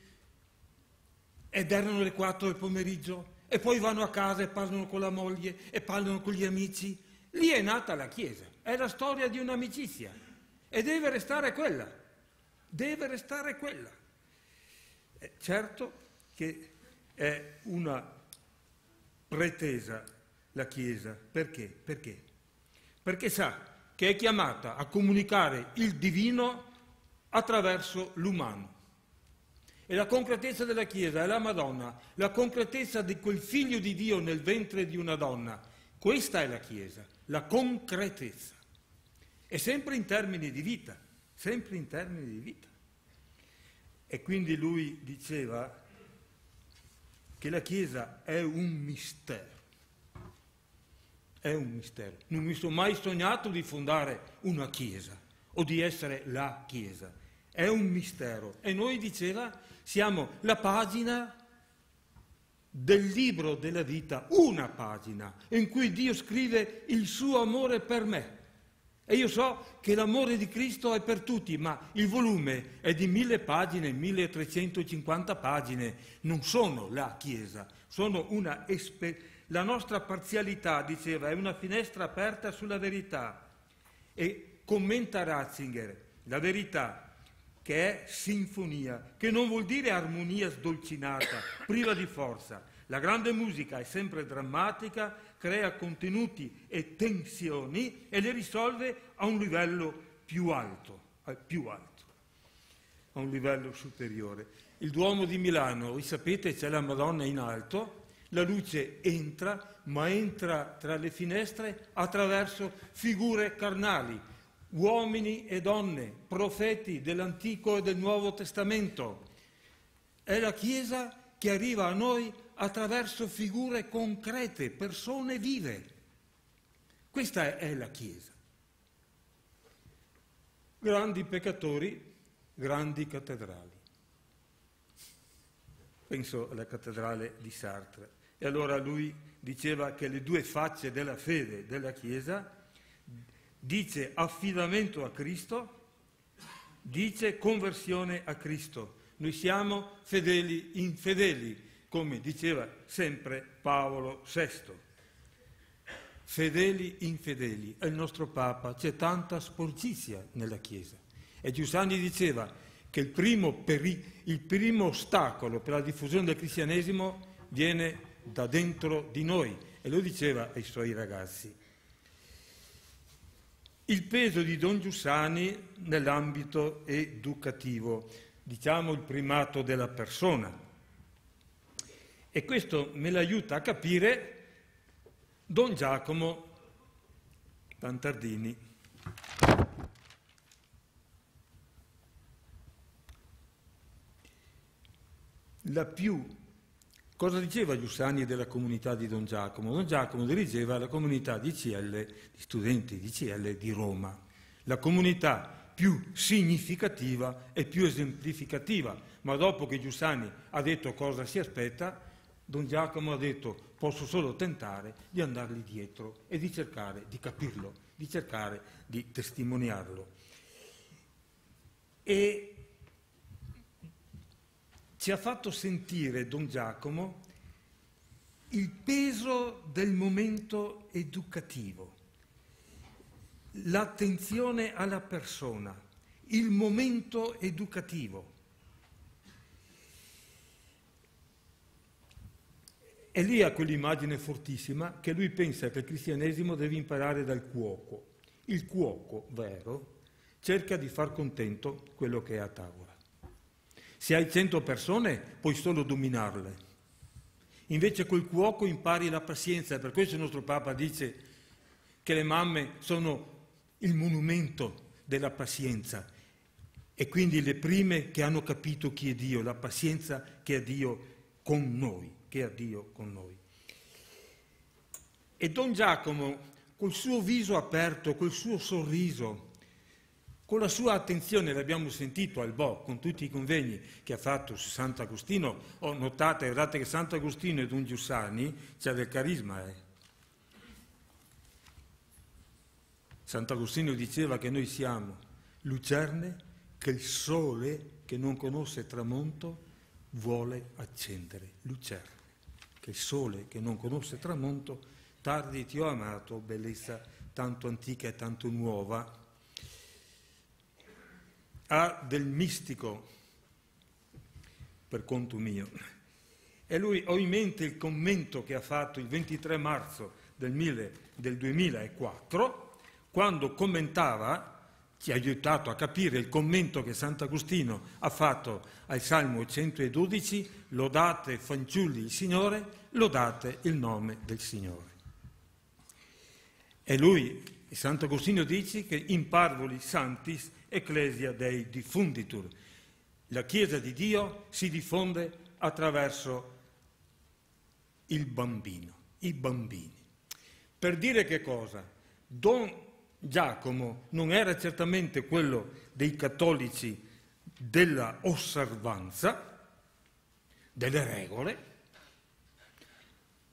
Ed erano le 4 del pomeriggio. E poi vanno a casa e parlano con la moglie e parlano con gli amici. Lì è nata la Chiesa. È la storia di un'amicizia. E deve restare quella. Certo che è una pretesa la Chiesa. Perché? Perché sa che è chiamata a comunicare il divino attraverso l'umano. E la concretezza della Chiesa è la Madonna, la concretezza di quel figlio di Dio nel ventre di una donna. Questa è la Chiesa, la concretezza. E sempre in termini di vita. E quindi lui diceva che la Chiesa è un mistero. Non mi sono mai sognato di fondare una Chiesa o di essere la Chiesa. È un mistero. E noi, diceva, siamo la pagina del libro della vita, una pagina in cui Dio scrive il suo amore per me. E io so che l'amore di Cristo è per tutti, ma il volume è di 1000 pagine, 1350 pagine. Non sono la Chiesa, sono la nostra parzialità, diceva, è una finestra aperta sulla verità. E commenta Ratzinger, la verità, che è sinfonia, che non vuol dire armonia sdolcinata, priva di forza. La grande musica è sempre drammatica, crea contenuti e tensioni e le risolve a un livello più alto, a un livello superiore. Il Duomo di Milano, voi sapete, c'è la Madonna in alto, la luce entra, ma entra tra le finestre attraverso figure carnali, uomini e donne, profeti dell'Antico e del Nuovo Testamento. È la Chiesa che arriva a noi attraverso figure concrete, persone vive. Questa è la Chiesa. Grandi peccatori, grandi cattedrali. Penso alla cattedrale di Sartre. E allora lui diceva che le 2 facce della fede della Chiesa, dice affidamento a Cristo, dice conversione a Cristo. noi siamo fedeli infedeli, come diceva sempre Paolo VI. Fedeli infedeli, è il nostro Papa, c'è tanta sporcizia nella Chiesa. E Giussani diceva che il primo ostacolo per la diffusione del cristianesimo viene da dentro di noi, e lo diceva ai suoi ragazzi. Il peso di Don Giussani nell'ambito educativo, diciamo il primato della persona. E questo me l'aiuta a capire Don Giacomo Tantardini. Cosa diceva Giussani della comunità di Don Giacomo? Don Giacomo dirigeva la comunità di CL, di studenti di CL di Roma, la comunità più significativa e più esemplificativa, ma dopo che Giussani ha detto cosa si aspetta, Don Giacomo ha detto: posso solo tentare di andargli dietro e di cercare di capirlo, di cercare di testimoniarlo. E ci ha fatto sentire Don Giacomo il peso del momento educativo, l'attenzione alla persona, il momento educativo. E lì ha quell'immagine fortissima che lui pensa che il cristianesimo deve imparare dal cuoco. Il cuoco vero cerca di far contento quello che è a tavola. Se hai 100 persone puoi solo dominarle. Invece col cuoco impari la pazienza. Per questo il nostro Papa dice che le mamme sono il monumento della pazienza, e quindi le prime che hanno capito chi è Dio, la pazienza che ha Dio con noi. Che ha Dio con noi. E Don Giacomo, col suo viso aperto, col suo sorriso, con la sua attenzione, l'abbiamo sentito al Bo, con tutti i convegni che ha fatto su Sant'Agostino, guardate che Sant'Agostino e Don Giussani c'è del carisma. Sant'Agostino diceva che noi siamo lucerne che il sole che non conosce tramonto vuole accendere. Lucerne che il sole che non conosce tramonto, tardi ti ho amato, bellezza tanto antica e tanto nuova. Ha del mistico per conto mio. E lui, ho in mente il commento che ha fatto il 23 marzo del 2004, quando commentava, ci ha aiutato a capire il commento che Sant'Agostino ha fatto al Salmo 112, lodate fanciulli il Signore, lodate il nome del Signore. E lui, Sant'Agostino, dice che in parvoli santis ecclesia Dei diffunditur. La Chiesa di Dio si diffonde attraverso il bambino, i bambini. Per dire che cosa? Don Giacomo non era certamente quello dei cattolici della osservanza, delle regole,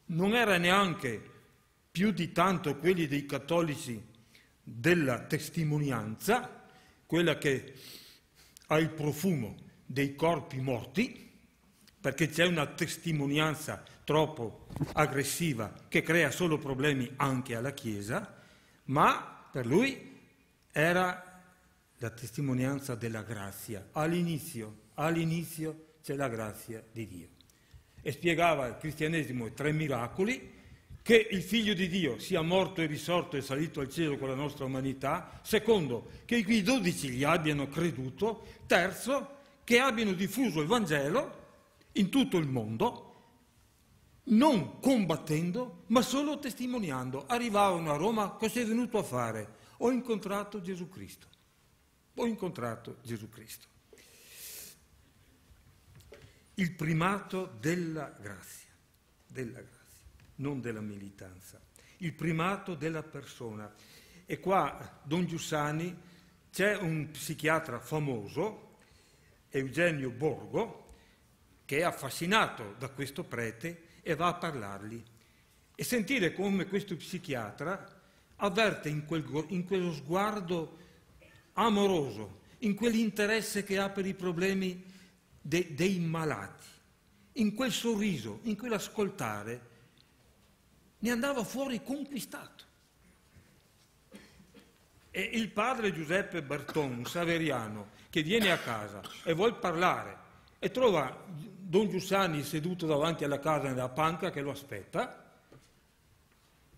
non era neanche più di tanto quelli dei cattolici della testimonianza, quella che ha il profumo dei corpi morti, perché c'è una testimonianza troppo aggressiva che crea solo problemi anche alla Chiesa, ma per lui era la testimonianza della grazia. All'inizio c'è la grazia di Dio. E spiegava il cristianesimo i 3 miracoli: che il Figlio di Dio sia morto e risorto e salito al cielo con la nostra umanità; secondo, che i 12 gli abbiano creduto; terzo, che abbiano diffuso il Vangelo in tutto il mondo, non combattendo, ma solo testimoniando. Arrivavano a Roma, cosa è venuto a fare? Ho incontrato Gesù Cristo. Ho incontrato Gesù Cristo. Il primato della grazia, non della militanza. Il primato della persona. E qua, Don Giussani, c'è un psichiatra famoso, Eugenio Borgo, che è affascinato da questo prete e va a parlargli. E sentire come questo psichiatra avverte in quello sguardo amoroso, in quell'interesse che ha per i problemi dei malati. In quel sorriso, in quell'ascoltare, ne andava fuori conquistato. E il padre Giuseppe Berton, un saveriano, che viene a casa e vuol parlare e trova Don Giussani seduto davanti alla casa nella panca che lo aspetta,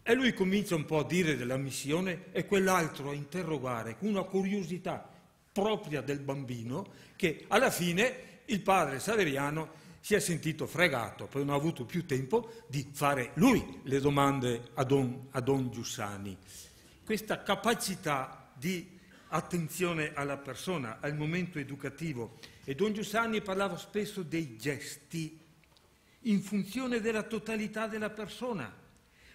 e lui comincia un po' a dire della missione e quell'altro a interrogare con una curiosità propria del bambino, che alla fine il padre saveriano si è sentito fregato, poi non ha avuto più tempo di fare lui le domande a Don Giussani. Questa capacità di attenzione alla persona, al momento educativo. E Don Giussani parlava spesso dei gesti in funzione della totalità della persona.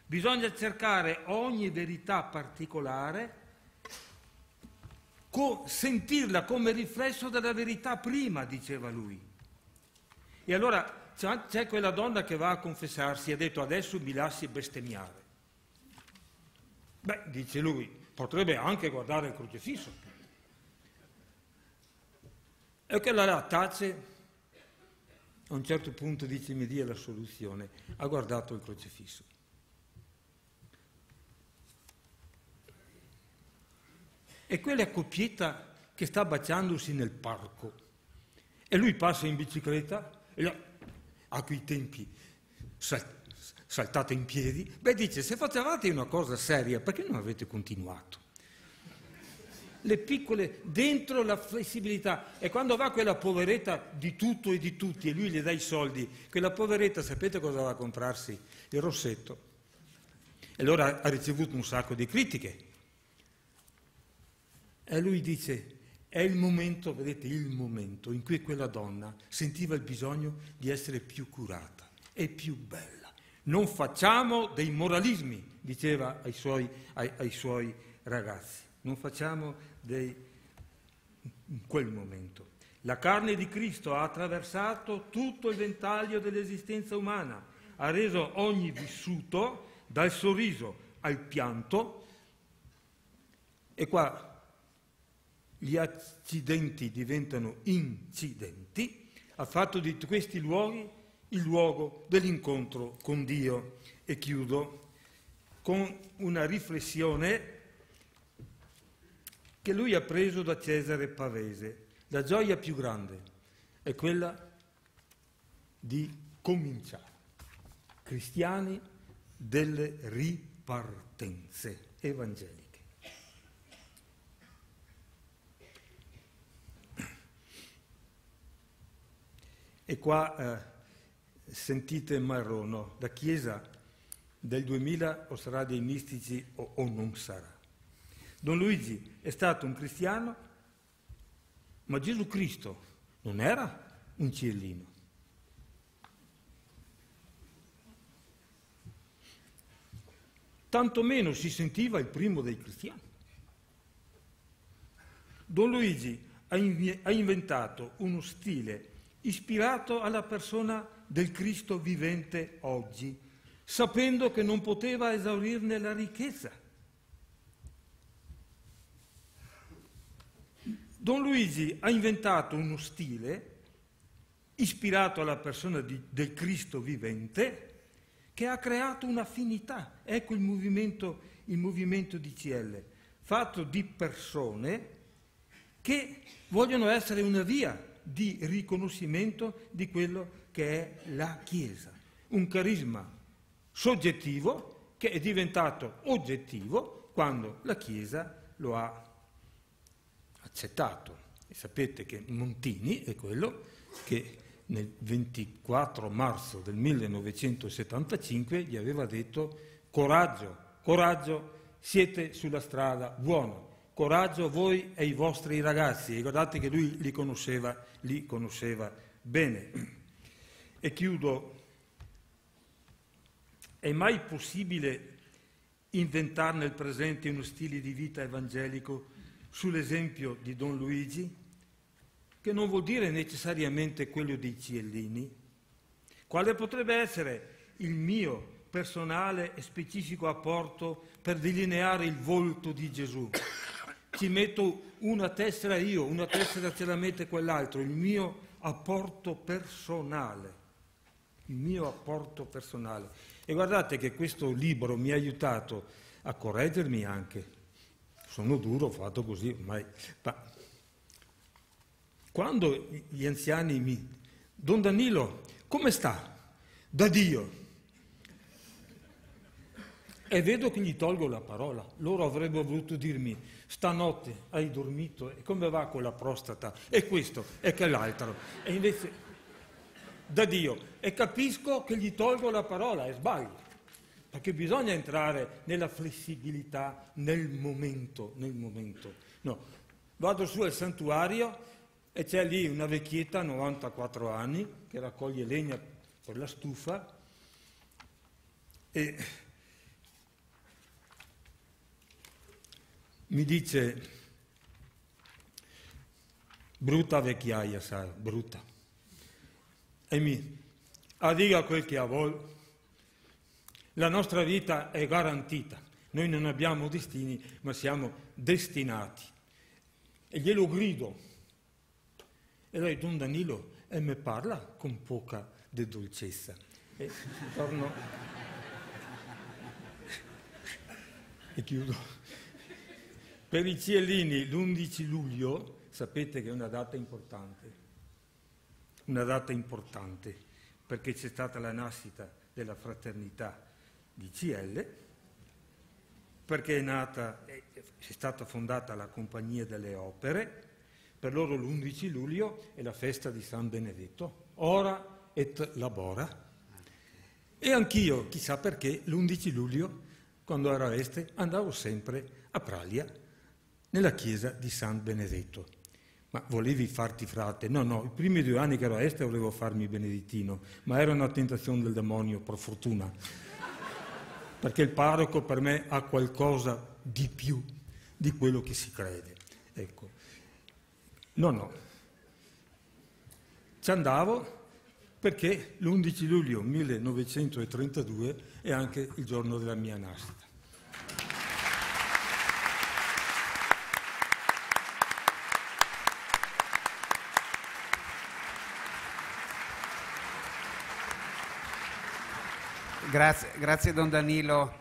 Bisogna cercare ogni verità particolare, sentirla come riflesso della verità prima, diceva lui. E allora c'è quella donna che va a confessarsi e ha detto: adesso mi lasci bestemmiare. Beh, dice lui, potrebbe anche guardare il crocifisso. E che la tace, a un certo punto dice: mi dia la soluzione. Ha guardato il crocifisso. E quella coppietta che sta baciandosi nel parco. E lui passa in bicicletta, e a quei tempi saltate in piedi. Beh, dice, se facevate una cosa seria, perché non avete continuato? Le piccole, dentro la flessibilità. E quando va quella poveretta di tutto e di tutti e lui gli dà i soldi, quella poveretta, sapete cosa va a comprarsi? Il rossetto. E allora ha ricevuto un sacco di critiche. E lui dice, è il momento, vedete, il momento in cui quella donna sentiva il bisogno di essere più curata e più bella. Non facciamo dei moralismi, diceva ai suoi ragazzi. Non facciamo in quel momento. La carne di Cristo ha attraversato tutto il ventaglio dell'esistenza umana, ha reso ogni vissuto, dal sorriso al pianto, e qua gli accidenti diventano incidenti, ha fatto di questi luoghi il luogo dell'incontro con Dio. E chiudo con una riflessione che lui ha preso da Cesare Pavese. La gioia più grande è quella di cominciare. Cristiani delle ripartenze evangeliche. E qua sentite Marrono, la Chiesa del 2000 o sarà dei mistici o non sarà. Don Luigi è stato un cristiano, ma Gesù Cristo non era un cielino. Tanto meno si sentiva il primo dei cristiani. Don Luigi ha inventato uno stile ispirato alla persona del Cristo vivente oggi, sapendo che non poteva esaurirne la ricchezza. Don Luigi ha inventato uno stile ispirato alla persona del Cristo vivente che ha creato un'affinità. Ecco il movimento DCL, fatto di persone che vogliono essere una via di riconoscimento di quello che è la Chiesa. Un carisma soggettivo che è diventato oggettivo quando la Chiesa lo ha accettato. E sapete che Montini è quello che nel 24 marzo del 1975 gli aveva detto: coraggio, coraggio, siete sulla strada buona. Coraggio voi e i vostri ragazzi. E guardate che lui li conosceva bene. E chiudo. È mai possibile inventare nel presente uno stile di vita evangelico sull'esempio di Don Luigi, che non vuol dire necessariamente quello dei cielini? Quale potrebbe essere il mio personale e specifico apporto per delineare il volto di Gesù? Ci metto una tessera io, una tessera ce la mette quell'altro. Il mio apporto personale. Il mio apporto personale. E guardate che questo libro mi ha aiutato a correggermi anche. Sono duro, ho fatto così ormai. Ma quando gli anziani Don Danilo, come sta? Da Dio. E vedo che gli tolgo la parola. Loro avrebbero voluto dirmi: stanotte hai dormito? E come va con la prostata? E questo, e quell'altro. E invece, da Dio. E capisco che gli tolgo la parola e sbaglio. Perché bisogna entrare nella flessibilità, nel momento. No, vado su al santuario e c'è lì una vecchietta, 94 anni, che raccoglie legna per la stufa e mi dice: brutta vecchiaia, sai, brutta. E dica quel che vuol. La nostra vita è garantita. Noi non abbiamo destini, ma siamo destinati. E glielo grido. E lei, Don Danilo, me parla con poca de dolcezza. E torno e chiudo. Per i Cielini l'11 luglio, sapete che è una data importante, perché c'è stata la nascita della fraternità di CL, perché è stata fondata la Compagnia delle Opere. Per loro l'11 luglio è la festa di San Benedetto, ora et labora. E anch'io, chissà perché, l'11 luglio, quando ero a Este, andavo sempre a Praglia, nella chiesa di San Benedetto. Ma volevi farti frate? No, i primi 2 anni che ero a Este volevo farmi benedettino, ma era una tentazione del demonio, per fortuna. Perché il parroco per me ha qualcosa di più di quello che si crede. Ecco. No. Ci andavo perché l'11 luglio 1932 è anche il giorno della mia nascita. Grazie Don Danilo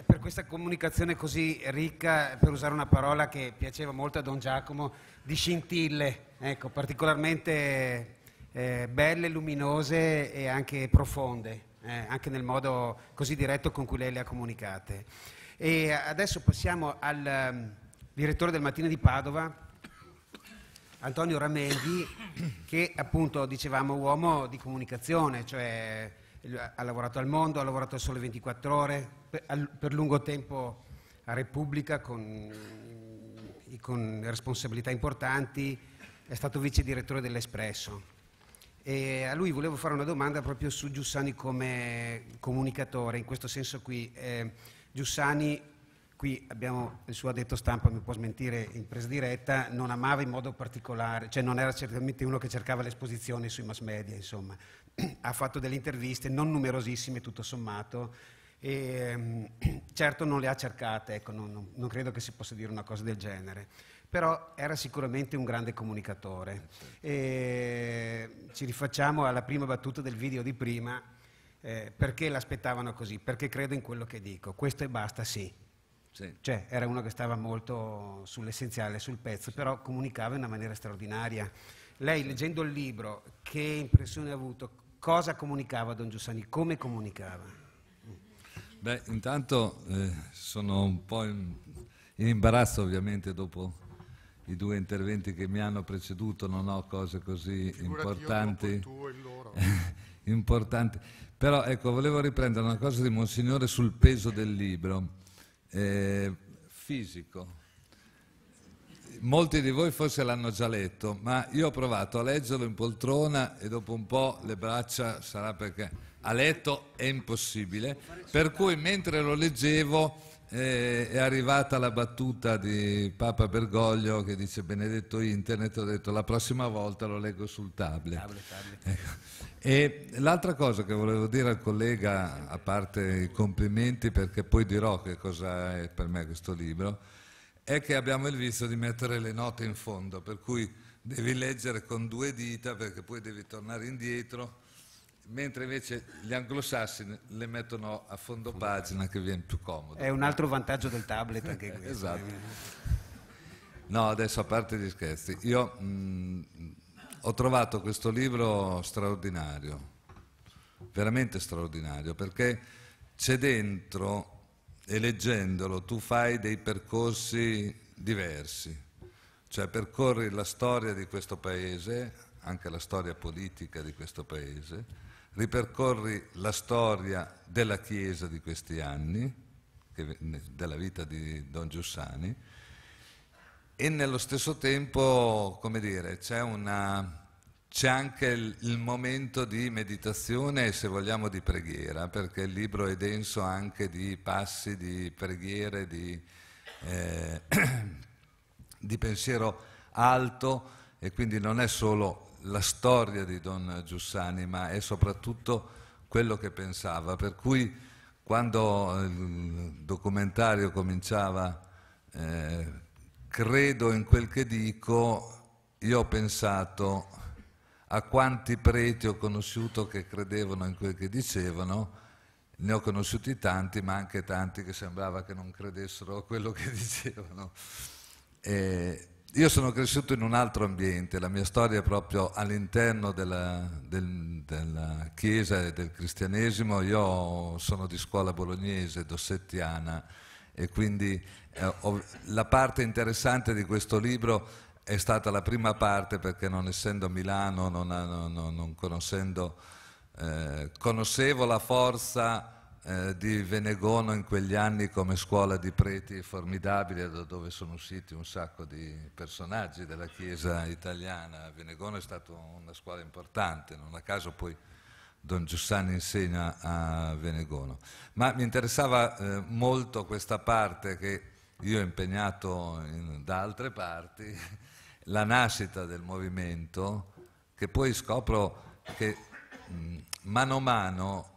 per questa comunicazione così ricca, per usare una parola che piaceva molto a Don Giacomo, di scintille, ecco, particolarmente belle, luminose e anche profonde, anche nel modo così diretto con cui lei le ha comunicate. E adesso passiamo al direttore del Mattino di Padova, Antonio Ramendi, che appunto dicevamo uomo di comunicazione, cioè ha lavorato al Mondo, ha lavorato al Sole 24 Ore, per lungo tempo a Repubblica con responsabilità importanti, è stato vice direttore dell'Espresso. E a lui volevo fare una domanda proprio su Giussani come comunicatore, in questo senso qui. Giussani, qui abbiamo il suo addetto stampa, mi può smentire in presa diretta, non amava in modo particolare, cioè non era certamente uno che cercava l'esposizione sui mass media, insomma. Ha fatto delle interviste, non numerosissime tutto sommato, e certo non le ha cercate, ecco, non credo che si possa dire una cosa del genere, però era sicuramente un grande comunicatore. E ci rifacciamo alla prima battuta del video di prima, perché l'aspettavano così, perché credo in quello che dico, questo e basta, sì. Cioè era uno che stava molto sull'essenziale, sul pezzo, però comunicava in una maniera straordinaria. Lei, leggendo il libro, che impressione ha avuto? Cosa comunicava Don Giussani? Come comunicava? Beh, intanto sono un po' in imbarazzo, ovviamente, dopo i 2 interventi che mi hanno preceduto, non ho cose così importanti. Importanti. Però ecco, volevo riprendere una cosa di Monsignore sul peso del libro. Fisico. Molti di voi forse l'hanno già letto, ma io ho provato a leggerlo in poltrona e dopo un po' le braccia, sarà perché a letto è impossibile, per cui mentre lo leggevo è arrivata la battuta di Papa Bergoglio che dice benedetto internet, ho detto la prossima volta lo leggo sul tablet. E l'altra cosa che volevo dire al collega, a parte i complimenti, perché poi dirò che cosa è per me questo libro, è che abbiamo il vizio di mettere le note in fondo, per cui devi leggere con 2 dita perché poi devi tornare indietro, mentre invece gli anglosassoni le mettono a fondo pagina che viene più comodo. È un altro vantaggio del tablet anche questo. Esatto. No, adesso a parte gli scherzi, io ho trovato questo libro straordinario, veramente straordinario, perché c'è dentro, e leggendolo tu fai dei percorsi diversi, cioè percorri la storia di questo paese, anche la storia politica di questo paese, ripercorri la storia della Chiesa di questi anni, della vita di Don Giussani, e nello stesso tempo, come dire, c'è anche il momento di meditazione e, se vogliamo, di preghiera, perché il libro è denso anche di passi, di preghiere, di pensiero alto, e quindi non è solo la storia di Don Giussani, ma è soprattutto quello che pensava. Per cui quando il documentario cominciava, credo in quel che dico, io ho pensato a quanti preti ho conosciuto che credevano in quel che dicevano. Ne ho conosciuti tanti, ma anche tanti che sembrava che non credessero a quello che dicevano. Io sono cresciuto in un altro ambiente, la mia storia è proprio all'interno della Chiesa e del cristianesimo. Io sono di scuola bolognese, dossettiana, e quindi la parte interessante di questo libro è stata la prima parte, perché non essendo a Milano, non conoscendo, conoscevo la forza di Venegono in quegli anni come scuola di preti formidabile, da dove sono usciti un sacco di personaggi della Chiesa italiana. Venegono è stata una scuola importante, non a caso poi Don Giussani insegna a Venegono. Ma mi interessava molto questa parte che io ho impegnato da altre parti, la nascita del movimento, che poi scopro che mano a mano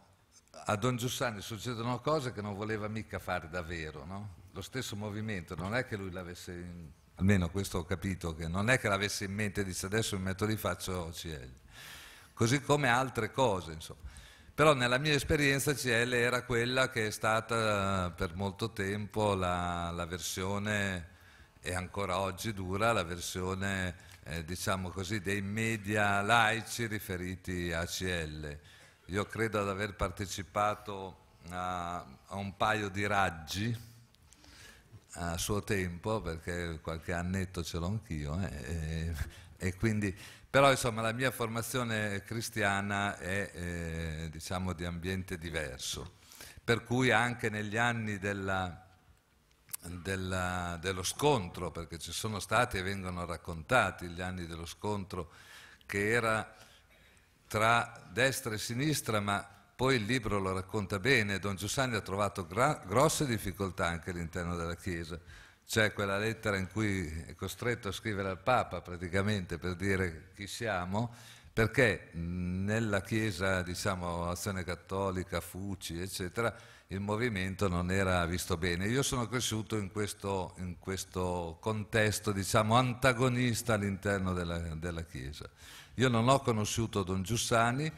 a Don Giussani succedono cose che non voleva mica fare davvero, no? Lo stesso movimento, non è che lui l'avesse, almeno questo ho capito, che non è che l'avesse in mente e dice adesso mi metto lì, faccio CL. Così come altre cose, insomma. Però nella mia esperienza CL era quella che è stata per molto tempo la versione, e ancora oggi dura, la versione, diciamo così, dei media laici riferiti a CL. Io credo ad aver partecipato a un paio di raggi a suo tempo, perché qualche annetto ce l'ho anch'io, e quindi, però insomma la mia formazione cristiana è diciamo di ambiente diverso, per cui anche negli anni dello scontro, perché ci sono stati e vengono raccontati gli anni dello scontro che era tra destra e sinistra, ma poi il libro lo racconta bene. Don Giussani ha trovato grosse difficoltà anche all'interno della Chiesa. C'è quella lettera in cui è costretto a scrivere al Papa praticamente per dire chi siamo, perché nella Chiesa, diciamo, Azione Cattolica, Fuci, eccetera, il movimento non era visto bene. Io sono cresciuto in questo contesto, diciamo, antagonista all'interno della Chiesa. Io non ho conosciuto Don Giussani,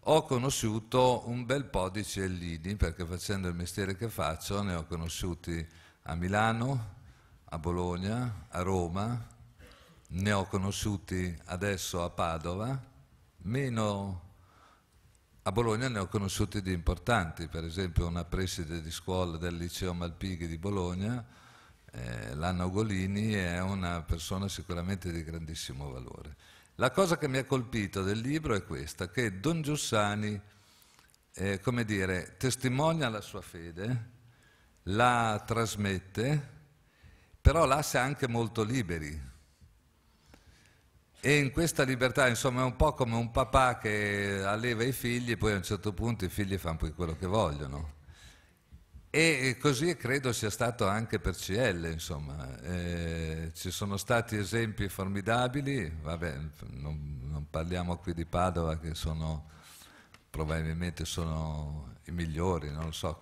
ho conosciuto un bel po' di ciellini, perché facendo il mestiere che faccio ne ho conosciuti a Milano, a Bologna, a Roma, ne ho conosciuti adesso a Padova, meno a Bologna ne ho conosciuti di importanti, per esempio una preside di scuola del liceo Malpighi di Bologna, l'Anna Ugolini, è una persona sicuramente di grandissimo valore. La cosa che mi ha colpito del libro è questa, che Don Giussani, come dire, testimonia la sua fede, la trasmette, però lascia anche molto liberi. E in questa libertà, insomma, è un po' come un papà che alleva i figli e poi a un certo punto i figli fanno poi quello che vogliono. E così credo sia stato anche per CL, insomma. Ci sono stati esempi formidabili, vabbè, non parliamo qui di Padova, che probabilmente sono i migliori, non lo so,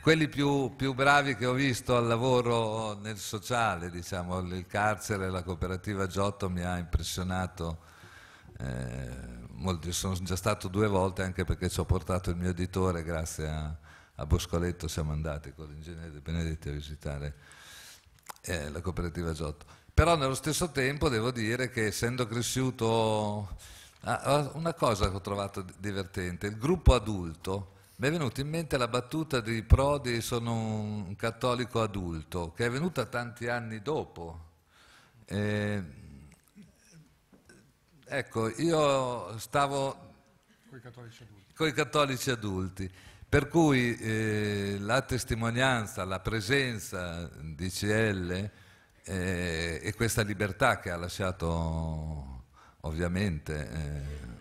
quelli più bravi che ho visto al lavoro nel sociale, diciamo, il carcere, la cooperativa Giotto mi ha impressionato molto. Sono già stato 2 volte, anche perché ci ho portato il mio editore, grazie a Boscoletto siamo andati con l'ingegnere De Benedetti a visitare la cooperativa Giotto. Però nello stesso tempo devo dire che, essendo cresciuto, una cosa che ho trovato divertente, il gruppo adulto. Mi è venuta in mente la battuta di Prodi, sono un cattolico adulto, che è venuta tanti anni dopo. Ecco, io stavo con i cattolici adulti, per cui la testimonianza, la presenza di CL e questa libertà che ha lasciato ovviamente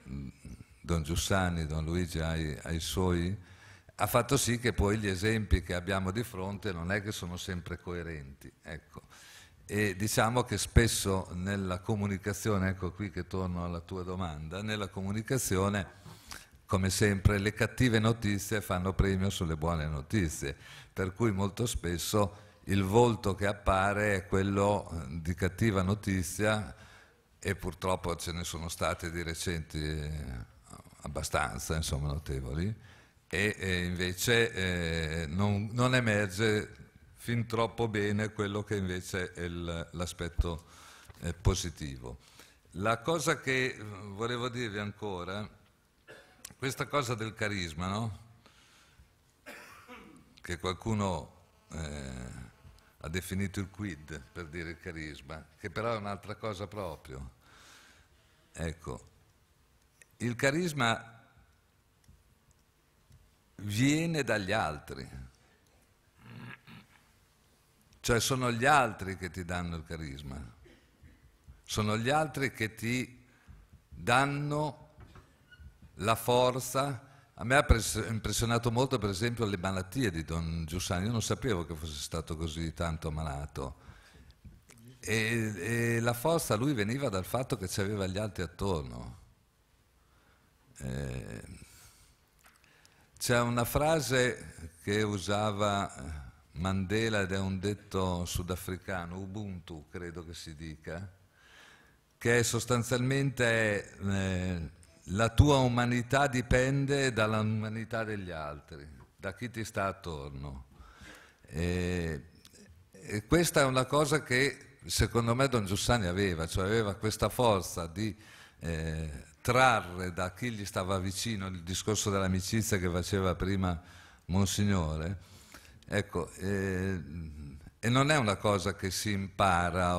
Don Giussani, Don Luigi ai suoi, ha fatto sì che poi gli esempi che abbiamo di fronte non è che sono sempre coerenti, ecco. E diciamo che spesso nella comunicazione, ecco qui che torno alla tua domanda, nella comunicazione, come sempre, le cattive notizie fanno premio sulle buone notizie, per cui molto spesso il volto che appare è quello di cattiva notizia, e purtroppo ce ne sono state di recenti abbastanza, insomma, notevoli, e invece non emerge fin troppo bene quello che invece è l'aspetto positivo. La cosa che volevo dirvi ancora, questa cosa del carisma, no? Che qualcuno ha definito il quid per dire il carisma, che però è un'altra cosa proprio. Ecco, il carisma viene dagli altri, cioè sono gli altri che ti danno il carisma, sono gli altri che ti danno la forza. A me ha impressionato molto, per esempio, le malattie di Don Giussani. Io non sapevo che fosse stato così tanto malato, e la forza a lui veniva dal fatto che c'aveva gli altri attorno. C'è una frase che usava Mandela, ed è un detto sudafricano, Ubuntu credo che si dica, che sostanzialmente la tua umanità dipende dall'umanità degli altri, da chi ti sta attorno. E questa è una cosa che secondo me Don Giussani aveva, cioè aveva questa forza di trarre da chi gli stava vicino, il discorso dell'amicizia che faceva prima Monsignore, ecco, e non è una cosa che si impara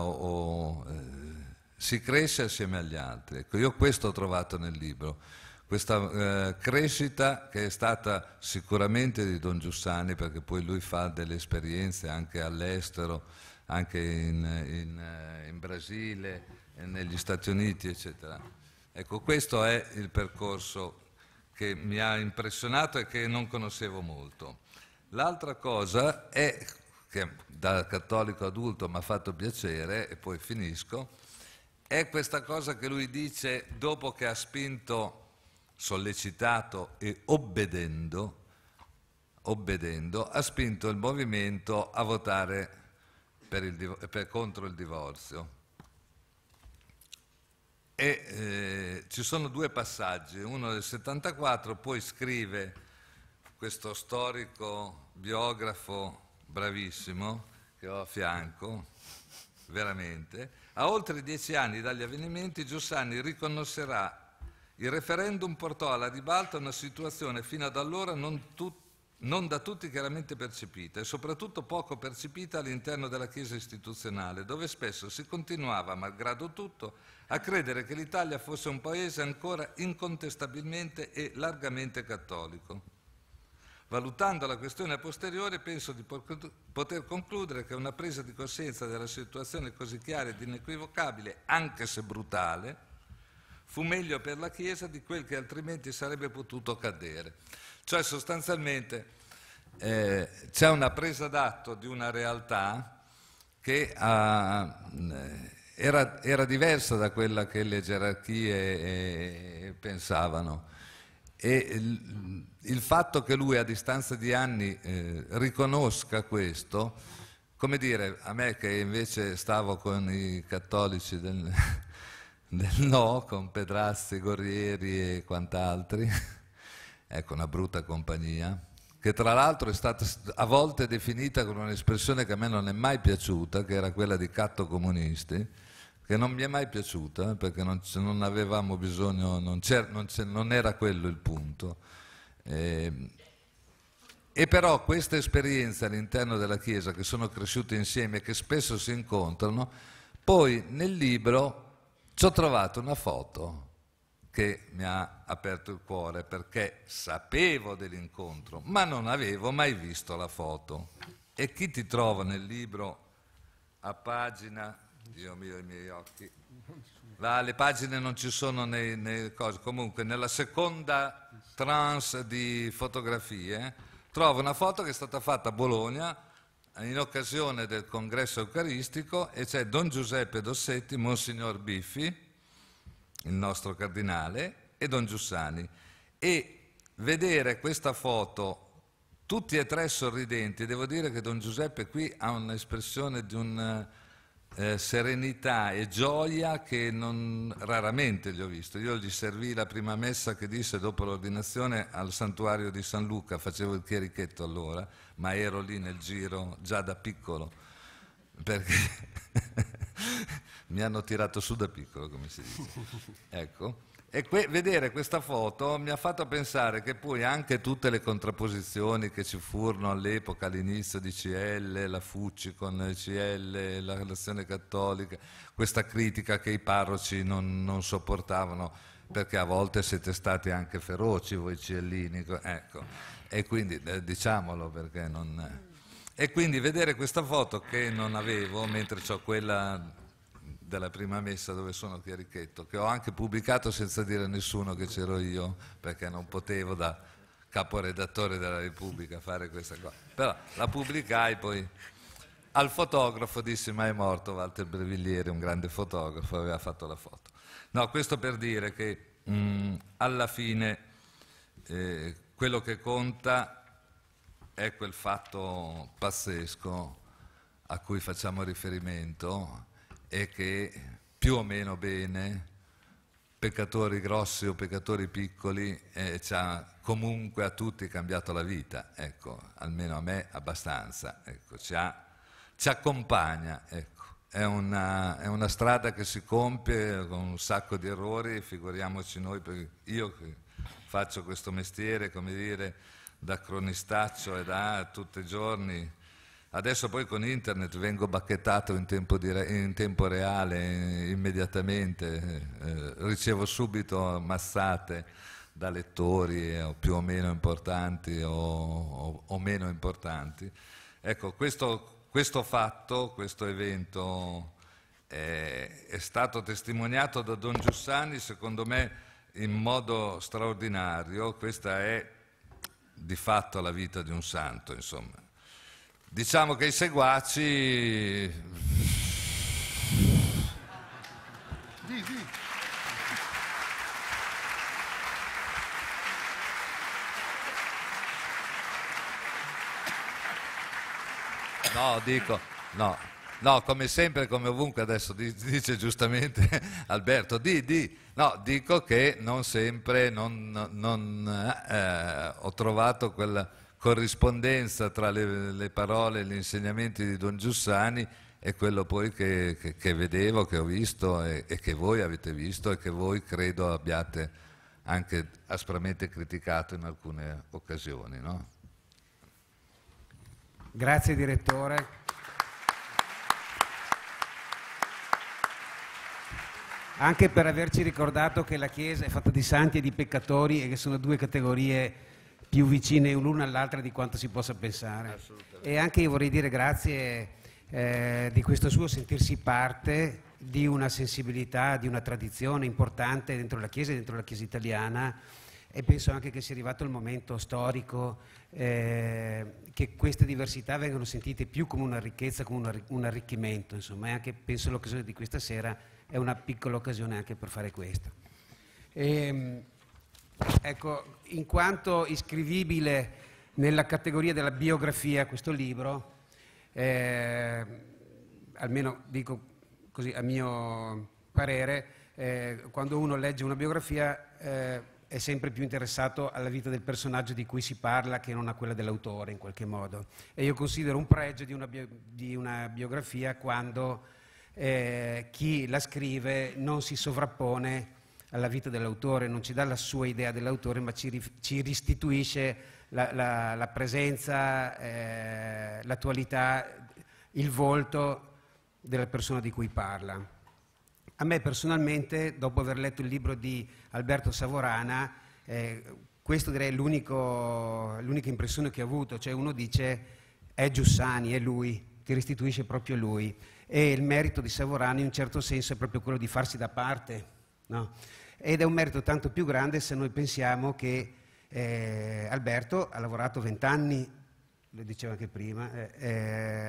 si cresce assieme agli altri. Ecco, io questo ho trovato nel libro, questa crescita che è stata sicuramente di Don Giussani, perché poi lui fa delle esperienze anche all'estero, anche in Brasile, negli Stati Uniti, eccetera. Ecco, questo è il percorso che mi ha impressionato e che non conoscevo molto. L'altra cosa è, che da cattolico adulto mi ha fatto piacere, e poi finisco, è questa cosa che lui dice dopo che ha spinto, sollecitato e obbedendo, ha spinto il movimento a votare contro il divorzio. E ci sono 2 passaggi, uno del 74, poi scrive questo storico biografo bravissimo che ho a fianco, veramente: a oltre 10 anni dagli avvenimenti Giussani riconoscerà: il referendum portò alla ribalta una situazione fino ad allora non da tutti chiaramente percepita, e soprattutto poco percepita all'interno della Chiesa istituzionale, dove spesso si continuava, malgrado tutto, a credere che l'Italia fosse un paese ancora incontestabilmente e largamente cattolico. Valutando la questione a posteriore, penso di poter concludere che una presa di coscienza della situazione così chiara ed inequivocabile, anche se brutale, fu meglio per la Chiesa di quel che altrimenti sarebbe potuto accadere. Cioè, sostanzialmente c'è una presa d'atto di una realtà che era diversa da quella che le gerarchie pensavano, E il fatto che lui a distanza di anni riconosca questo, come dire, a me che invece stavo con i cattolici del no, con Pedrazzi, Gorrieri e quant'altri, ecco, una brutta compagnia, che tra l'altro è stata a volte definita con un'espressione che a me non è mai piaciuta, che era quella di cattocomunisti, che non mi è mai piaciuta, perché non avevamo bisogno, non era quello il punto. E però queste esperienze all'interno della Chiesa, che sono cresciute insieme e che spesso si incontrano, poi nel libro ci ho trovato una foto che mi ha aperto il cuore, perché sapevo dell'incontro, ma non avevo mai visto la foto. E chi ti trova nel libro a pagina... Dio mio, i miei occhi. Le pagine non ci sono nei cose. Comunque, nella seconda tranche di fotografie, trovo una foto che è stata fatta a Bologna in occasione del congresso eucaristico e c'è Don Giuseppe Dossetti, Monsignor Biffi, il nostro cardinale, e Don Giussani. E vedere questa foto, tutti e tre sorridenti, devo dire che Don Giuseppe qui ha un'espressione di un... serenità e gioia che raramente gli ho visto. Io gli servì la prima messa che disse dopo l'ordinazione al santuario di San Luca, facevo il chierichetto allora, ma ero lì nel giro già da piccolo, perché mi hanno tirato su da piccolo, come si dice. Ecco. E vedere questa foto mi ha fatto pensare che poi anche tutte le contrapposizioni che ci furono all'epoca, all'inizio di CL, la Fucci con CL, la Relazione Cattolica, questa critica che i parroci non sopportavano, perché a volte siete stati anche feroci voi CLini, ecco, e quindi diciamolo perché non... E quindi vedere questa foto che non avevo, mentre ho quella... della prima messa dove sono chierichetto, che ho anche pubblicato senza dire a nessuno che c'ero io, perché non potevo da caporedattore della Repubblica fare questa cosa. Però la pubblicai, poi al fotografo dissi: ma è morto Walter Breviglieri, un grande fotografo, aveva fatto la foto. No, questo per dire che alla fine quello che conta è quel fatto pazzesco a cui facciamo riferimento, e che più o meno bene, peccatori grossi o peccatori piccoli, ci ha comunque a tutti cambiato la vita, ecco, almeno a me abbastanza, ecco, ci accompagna, ecco. È una strada che si compie con un sacco di errori, figuriamoci noi, perché io che faccio questo mestiere, come dire, da cronistaccio e da tutti i giorni. Adesso poi con internet vengo bacchettato in tempo reale, immediatamente, ricevo subito mazzate da lettori più o meno importanti o meno importanti. Ecco, questo fatto, questo evento è stato testimoniato da Don Giussani, secondo me, in modo straordinario. Questa è di fatto la vita di un santo, insomma. Diciamo che i seguaci... No, dico, no, come sempre, come ovunque, adesso dice giustamente Alberto, no, dico che non sempre ho trovato quella corrispondenza tra le parole e gli insegnamenti di Don Giussani e quello poi che vedevo, che ho visto e che voi avete visto e che voi credo abbiate anche aspramente criticato in alcune occasioni, no? Grazie direttore. Anche per averci ricordato che la Chiesa è fatta di santi e di peccatori e che sono due categorie più vicine l'una all'altra di quanto si possa pensare. E anche io vorrei dire grazie di questo suo sentirsi parte di una sensibilità, di una tradizione importante dentro la Chiesa e dentro la Chiesa italiana, e penso anche che sia arrivato il momento storico che queste diversità vengano sentite più come una ricchezza, come un arricchimento, insomma, e anche penso l'occasione di questa sera è una piccola occasione anche per fare questo. Ecco, in quanto iscrivibile nella categoria della biografia questo libro, almeno dico così a mio parere, quando uno legge una biografia è sempre più interessato alla vita del personaggio di cui si parla che non a quella dell'autore in qualche modo. E io considero un pregio di una biografia quando chi la scrive non si sovrappone alla vita dell'autore, non ci dà la sua idea dell'autore, ma ci restituisce la presenza, l'attualità, il volto della persona di cui parla. A me personalmente, dopo aver letto il libro di Alberto Savorana, questo direi è l'unica impressione che ho avuto, cioè uno dice è Giussani, è lui, ti restituisce proprio lui, e il merito di Savorana in un certo senso è proprio quello di farsi da parte, no? Ed è un merito tanto più grande se noi pensiamo che Alberto ha lavorato 20 anni, lo dicevo anche prima,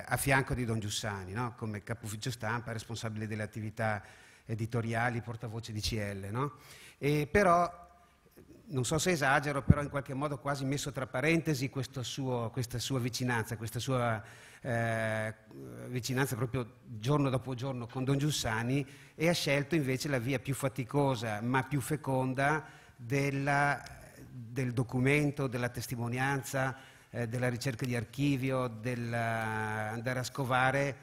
a fianco di Don Giussani, no? Come capo ufficio stampa, responsabile delle attività editoriali, portavoce di CL, no? E però, non so se esagero, però in qualche modo quasi messo tra parentesi questa sua vicinanza, vicinanza proprio giorno dopo giorno con Don Giussani, e ha scelto invece la via più faticosa ma più feconda del documento, della testimonianza, della ricerca di archivio, andare a scovare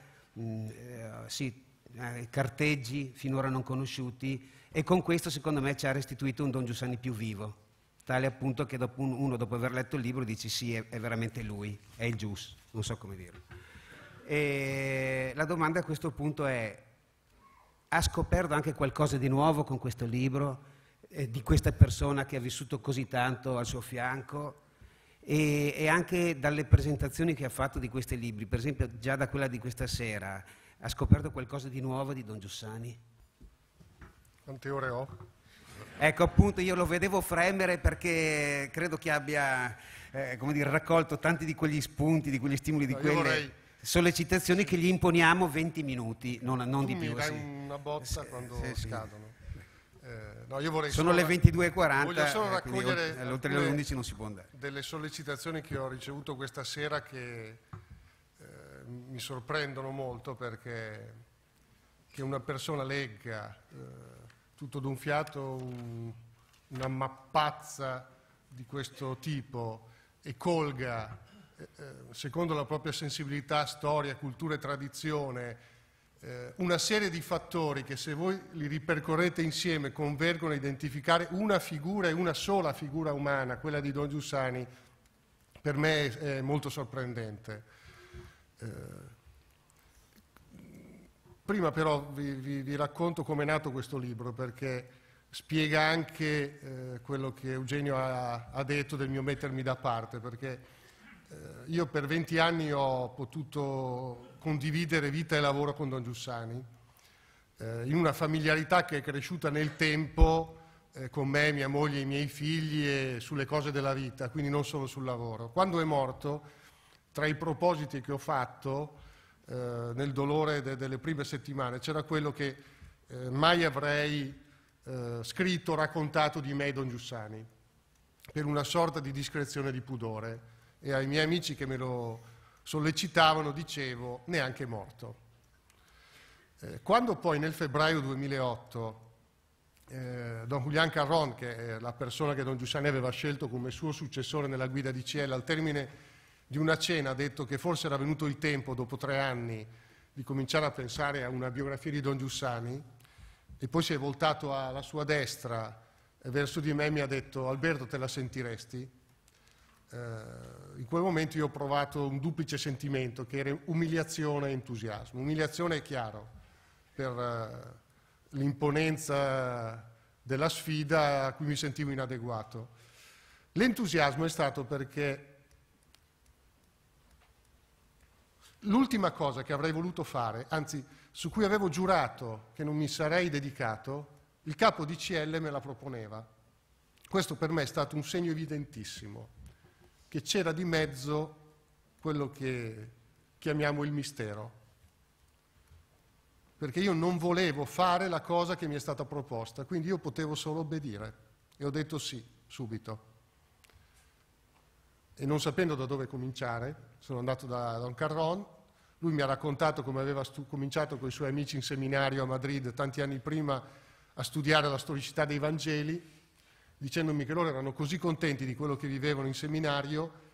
carteggi finora non conosciuti, e con questo secondo me ci ha restituito un Don Giussani più vivo, tale appunto che dopo aver letto il libro dici sì, è veramente lui, è il Gius, non so come dirlo. E la domanda a questo punto è: ha scoperto anche qualcosa di nuovo con questo libro, di questa persona che ha vissuto così tanto al suo fianco, e anche dalle presentazioni che ha fatto di questi libri, per esempio già da quella di questa sera, ha scoperto qualcosa di nuovo di Don Giussani? Quante ore ho? Ecco, appunto, io lo vedevo fremere perché credo che abbia raccolto tanti di quegli spunti, di quegli stimoli, di quelle sollecitazioni che gli imponiamo 20 minuti, non di più. Mi dai una botta quando scadono. No, io vorrei sono le 22:40, voglio solo raccogliere oltre le 11 non si può andare. Delle sollecitazioni che ho ricevuto questa sera che mi sorprendono molto, perché che una persona legga tutto d'un fiato una mappazza di questo tipo e colga, secondo la propria sensibilità, storia, cultura e tradizione, una serie di fattori che, se voi li ripercorrete insieme, convergono a identificare una figura e una sola figura umana, quella di Don Giussani, per me è molto sorprendente. Prima però vi racconto come è nato questo libro, perché spiega anche quello che Eugenio ha detto del mio mettermi da parte, perché io per 20 anni ho potuto condividere vita e lavoro con Don Giussani, in una familiarità che è cresciuta nel tempo con me, mia moglie e i miei figli, e sulle cose della vita, quindi non solo sul lavoro. Quando è morto, tra i propositi che ho fatto nel dolore delle prime settimane, c'era quello che mai avrei scritto o raccontato di me, Don Giussani, per una sorta di discrezione di pudore, e ai miei amici che me lo sollecitavano dicevo neanche morto. Quando poi nel febbraio 2008 Don Julián Carrón, che è la persona che Don Giussani aveva scelto come suo successore nella guida di CL, al termine di una cena ha detto che forse era venuto il tempo, dopo 3 anni, di cominciare a pensare a una biografia di Don Giussani, e poi si è voltato alla sua destra verso di me e mi ha detto: Alberto, te la sentiresti? In quel momento io ho provato un duplice sentimento, che era umiliazione e entusiasmo. Umiliazione, è chiaro, per l'imponenza della sfida a cui mi sentivo inadeguato. L'entusiasmo è stato perché l'ultima cosa che avrei voluto fare, anzi su cui avevo giurato che non mi sarei dedicato, il capo di CL me la proponeva. Questo per me è stato un segno evidentissimo che c'era di mezzo quello che chiamiamo il mistero, perché io non volevo fare la cosa che mi è stata proposta, quindi io potevo solo obbedire, e ho detto sì. subito. E non sapendo da dove cominciare, sono andato da Don Carron. Lui mi ha raccontato come aveva cominciato con i suoi amici in seminario a Madrid tanti anni prima a studiare la storicità dei Vangeli, dicendomi che loro erano così contenti di quello che vivevano in seminario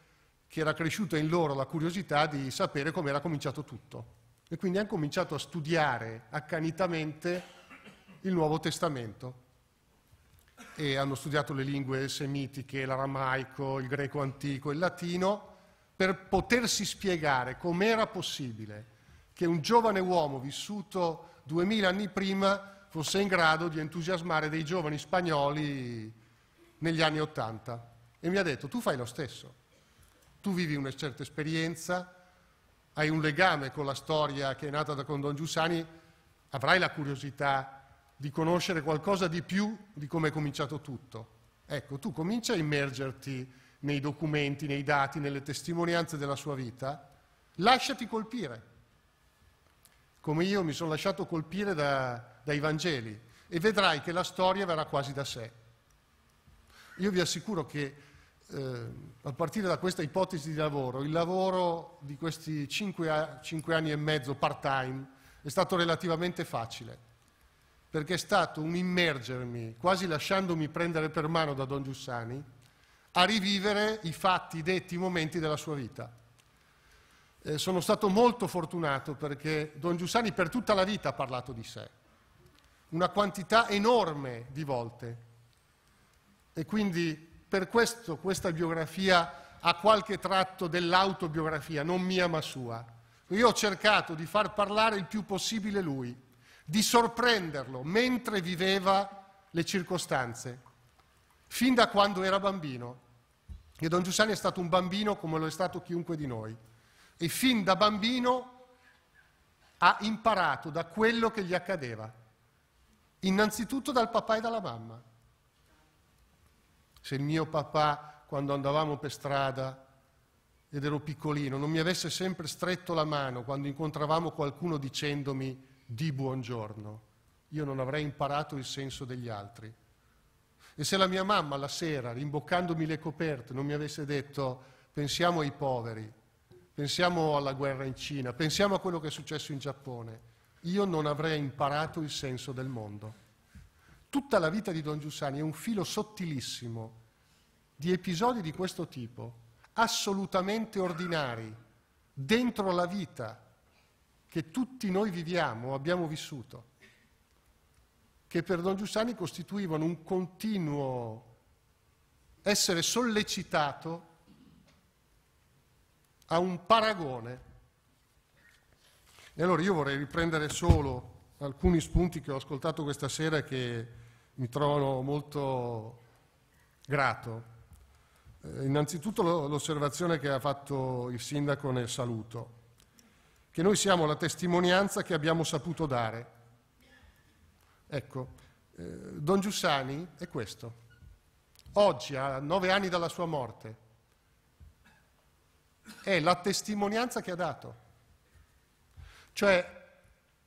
che era cresciuta in loro la curiosità di sapere come era cominciato tutto. E quindi hanno cominciato a studiare accanitamente il Nuovo Testamento e hanno studiato le lingue semitiche, l'aramaico, il greco antico, il latino, per potersi spiegare com'era possibile che un giovane uomo vissuto 2000 anni prima fosse in grado di entusiasmare dei giovani spagnoli negli anni '80. E mi ha detto: tu fai lo stesso. Tu vivi una certa esperienza, hai un legame con la storia che è nata con Don Giussani, avrai la curiosità di conoscere qualcosa di più di come è cominciato tutto. Ecco, tu comincia a immergerti nei documenti, nei dati, nelle testimonianze della sua vita, lasciati colpire, come io mi sono lasciato colpire dai Vangeli, e vedrai che la storia verrà quasi da sé. Io vi assicuro che a partire da questa ipotesi di lavoro, il lavoro di questi 5 anni e mezzo part-time è stato relativamente facile, perché è stato un immergermi, quasi lasciandomi prendere per mano da Don Giussani, a rivivere i fatti, i detti, i momenti della sua vita. Sono stato molto fortunato perché Don Giussani per tutta la vita ha parlato di sé, una quantità enorme di volte, e quindi per questo questa biografia ha qualche tratto dell'autobiografia, non mia ma sua. Io ho cercato di far parlare il più possibile lui, di sorprenderlo mentre viveva le circostanze, fin da quando era bambino. E Don Giussani è stato un bambino come lo è stato chiunque di noi. E fin da bambino ha imparato da quello che gli accadeva, innanzitutto dal papà e dalla mamma. Se il mio papà, quando andavamo per strada ed ero piccolino, non mi avesse sempre stretto la mano quando incontravamo qualcuno dicendomi di buongiorno, io non avrei imparato il senso degli altri. E se la mia mamma la sera, rimboccandomi le coperte, non mi avesse detto pensiamo ai poveri, pensiamo alla guerra in Cina, pensiamo a quello che è successo in Giappone, io non avrei imparato il senso del mondo. Tutta la vita di Don Giussani è un filo sottilissimo di episodi di questo tipo, assolutamente ordinari, dentro la vita che tutti noi viviamo o abbiamo vissuto, che per Don Giussani costituivano un continuo essere sollecitato a un paragone. E allora io vorrei riprendere solo alcuni spunti che ho ascoltato questa sera e che mi trovano molto grato. Innanzitutto l'osservazione che ha fatto il sindaco nel saluto, che noi siamo la testimonianza che abbiamo saputo dare. Ecco, Don Giussani è questo. Oggi, a 9 anni dalla sua morte, è la testimonianza che ha dato. Cioè,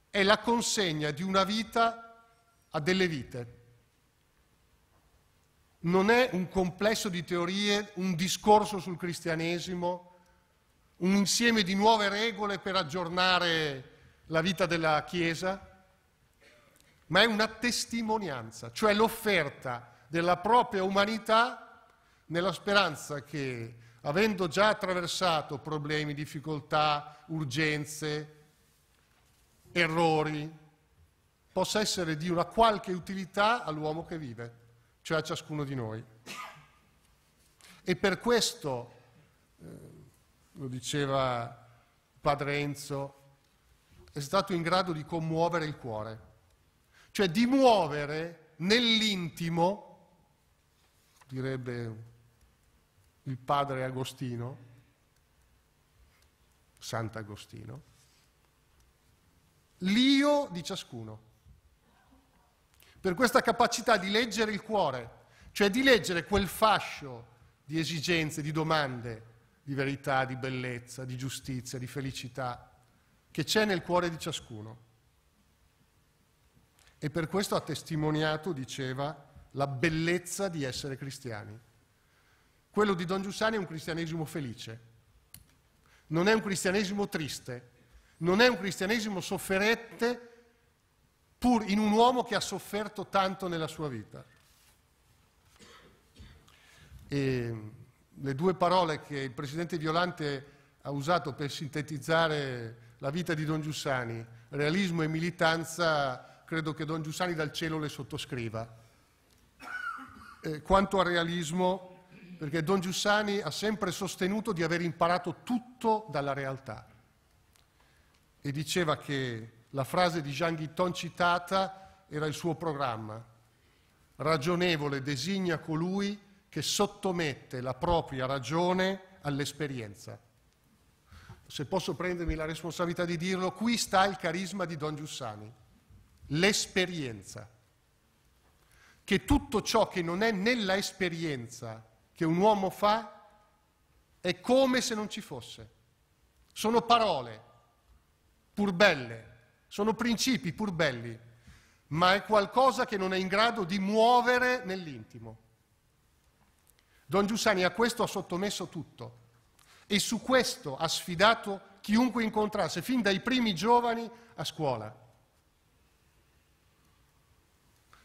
è la consegna di una vita a delle vite. Non è un complesso di teorie, un discorso sul cristianesimo, un insieme di nuove regole per aggiornare la vita della Chiesa, ma è una testimonianza, cioè l'offerta della propria umanità nella speranza che, avendo già attraversato problemi, difficoltà, urgenze, errori, possa essere di una qualche utilità all'uomo che vive, cioè a ciascuno di noi. E per questo, lo diceva Padre Enzo, è stato in grado di commuovere il cuore, cioè di muovere nell'intimo, direbbe il padre Agostino, Sant'Agostino, l'io di ciascuno. Per questa capacità di leggere il cuore, cioè di leggere quel fascio di esigenze, di domande, di verità, di bellezza, di giustizia, di felicità, che c'è nel cuore di ciascuno. E per questo ha testimoniato, diceva, la bellezza di essere cristiani. Quello di Don Giussani è un cristianesimo felice, non è un cristianesimo triste, non è un cristianesimo sofferente, pur in un uomo che ha sofferto tanto nella sua vita. E le due parole che il presidente Violante ha usato per sintetizzare la vita di Don Giussani, realismo e militanza, credo che Don Giussani dal cielo le sottoscriva. Quanto al realismo, perché Don Giussani ha sempre sostenuto di aver imparato tutto dalla realtà e diceva che la frase di Jean Guitton citata era il suo programma: ragionevole designa colui che sottomette la propria ragione all'esperienza. Se posso prendermi la responsabilità di dirlo, qui sta il carisma di Don Giussani, l'esperienza. Che tutto ciò che non è nella esperienza che un uomo fa è come se non ci fosse. Sono parole, pur belle, sono principi, pur belli, ma è qualcosa che non è in grado di muovere nell'intimo. Don Giussani a questo ha sottomesso tutto e su questo ha sfidato chiunque incontrasse, fin dai primi giovani a scuola.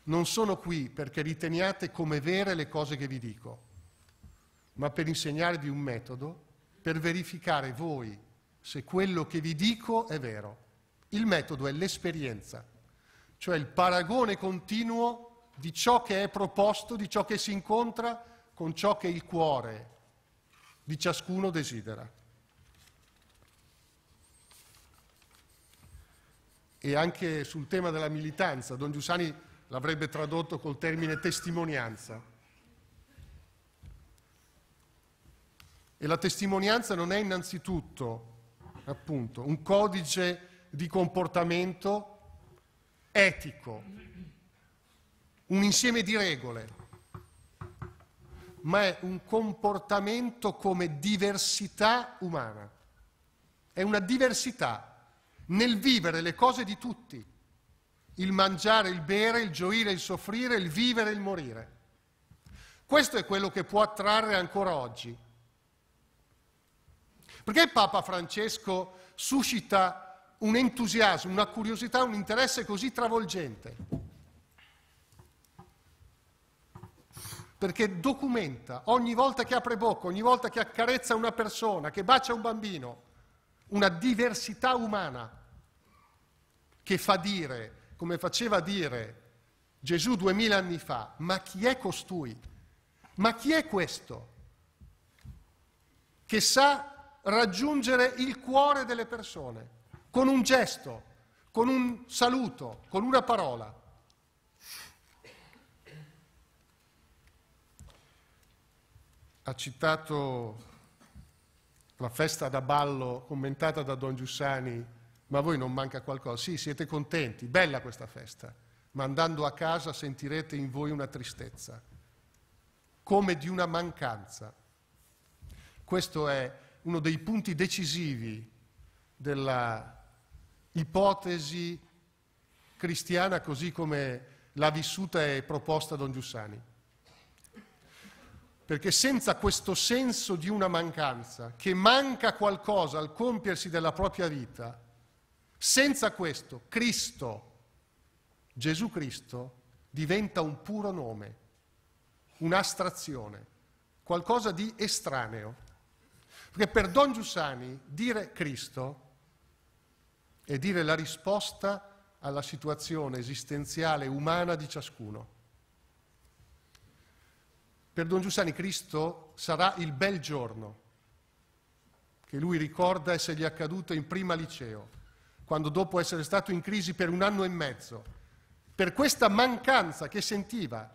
Non sono qui perché riteniate come vere le cose che vi dico, ma per insegnarvi un metodo per verificare voi se quello che vi dico è vero. Il metodo è l'esperienza, cioè il paragone continuo di ciò che è proposto, di ciò che si incontra con ciò che il cuore di ciascuno desidera. E anche sul tema della militanza, Don Giussani l'avrebbe tradotto col termine testimonianza. E la testimonianza non è innanzitutto, appunto, un codice di comportamento etico, un insieme di regole, ma è un comportamento come diversità umana. È una diversità nel vivere le cose di tutti, il mangiare, il bere, il gioire, il soffrire, il vivere, il morire. Questo è quello che può attrarre ancora oggi. Perché Papa Francesco suscita un entusiasmo, una curiosità, un interesse così travolgente? Perché documenta ogni volta che apre bocca, ogni volta che accarezza una persona, che bacia un bambino, una diversità umana che fa dire, come faceva dire Gesù 2000 anni fa, ma chi è costui? Ma chi è questo? Che sa raggiungere il cuore delle persone con un gesto, con un saluto, con una parola. Ha citato la festa da ballo commentata da Don Giussani, ma a voi non manca qualcosa? Sì, siete contenti, bella questa festa, ma andando a casa sentirete in voi una tristezza, come di una mancanza. Questo è uno dei punti decisivi della ipotesi cristiana così come l'ha vissuta e proposta Don Giussani. Perché senza questo senso di una mancanza, che manca qualcosa al compiersi della propria vita, senza questo Cristo, Gesù Cristo, diventa un puro nome, un'astrazione, qualcosa di estraneo. Perché per Don Giussani dire Cristo è dire la risposta alla situazione esistenziale umana di ciascuno. Per Don Giussani Cristo sarà il bel giorno che lui ricorda essergli accaduto in prima liceo, quando dopo essere stato in crisi per 1 anno e mezzo, per questa mancanza che sentiva,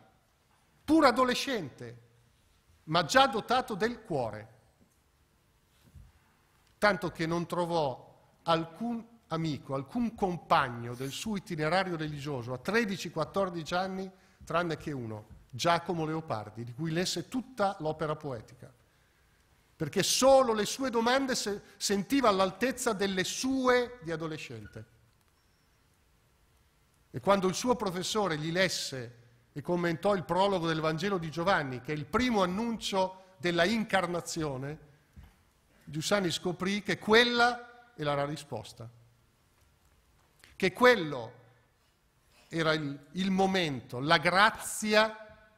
pur adolescente, ma già dotato del cuore, tanto che non trovò alcun amico, alcun compagno del suo itinerario religioso a 13-14 anni, tranne che uno, Giacomo Leopardi, di cui lesse tutta l'opera poetica, perché solo le sue domande sentiva all'altezza delle sue di adolescente. E quando il suo professore gli lesse e commentò il prologo del Vangelo di Giovanni, che è il primo annuncio della incarnazione, Giussani scoprì che quella era la risposta, che quello era il momento, la grazia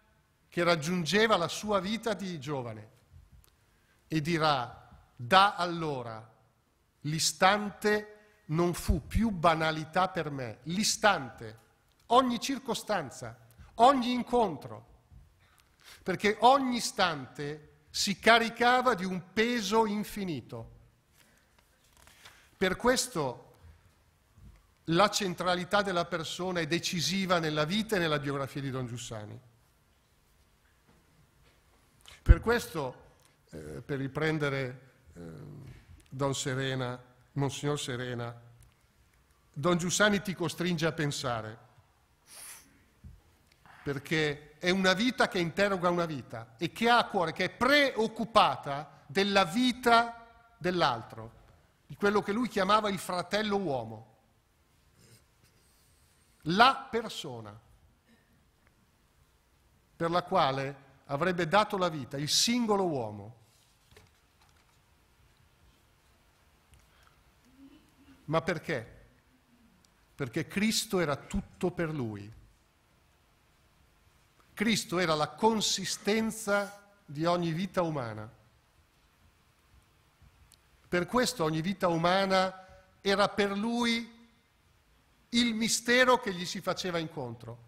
che raggiungeva la sua vita di giovane. E dirà: da allora l'istante non fu più banalità per me, l'istante, ogni circostanza, ogni incontro, perché ogni istante si caricava di un peso infinito. Per questo la centralità della persona è decisiva nella vita e nella biografia di Don Giussani. Per questo, per riprendere Monsignor Serena, Don Giussani ti costringe a pensare, perché è una vita che interroga una vita e che ha a cuore, che è preoccupata della vita dell'altro, di quello che lui chiamava il fratello uomo, la persona per la quale avrebbe dato la vita, il singolo uomo. Ma perché? Perché Cristo era tutto per lui. Cristo era la consistenza di ogni vita umana. Per questo ogni vita umana era per lui il mistero che gli si faceva incontro.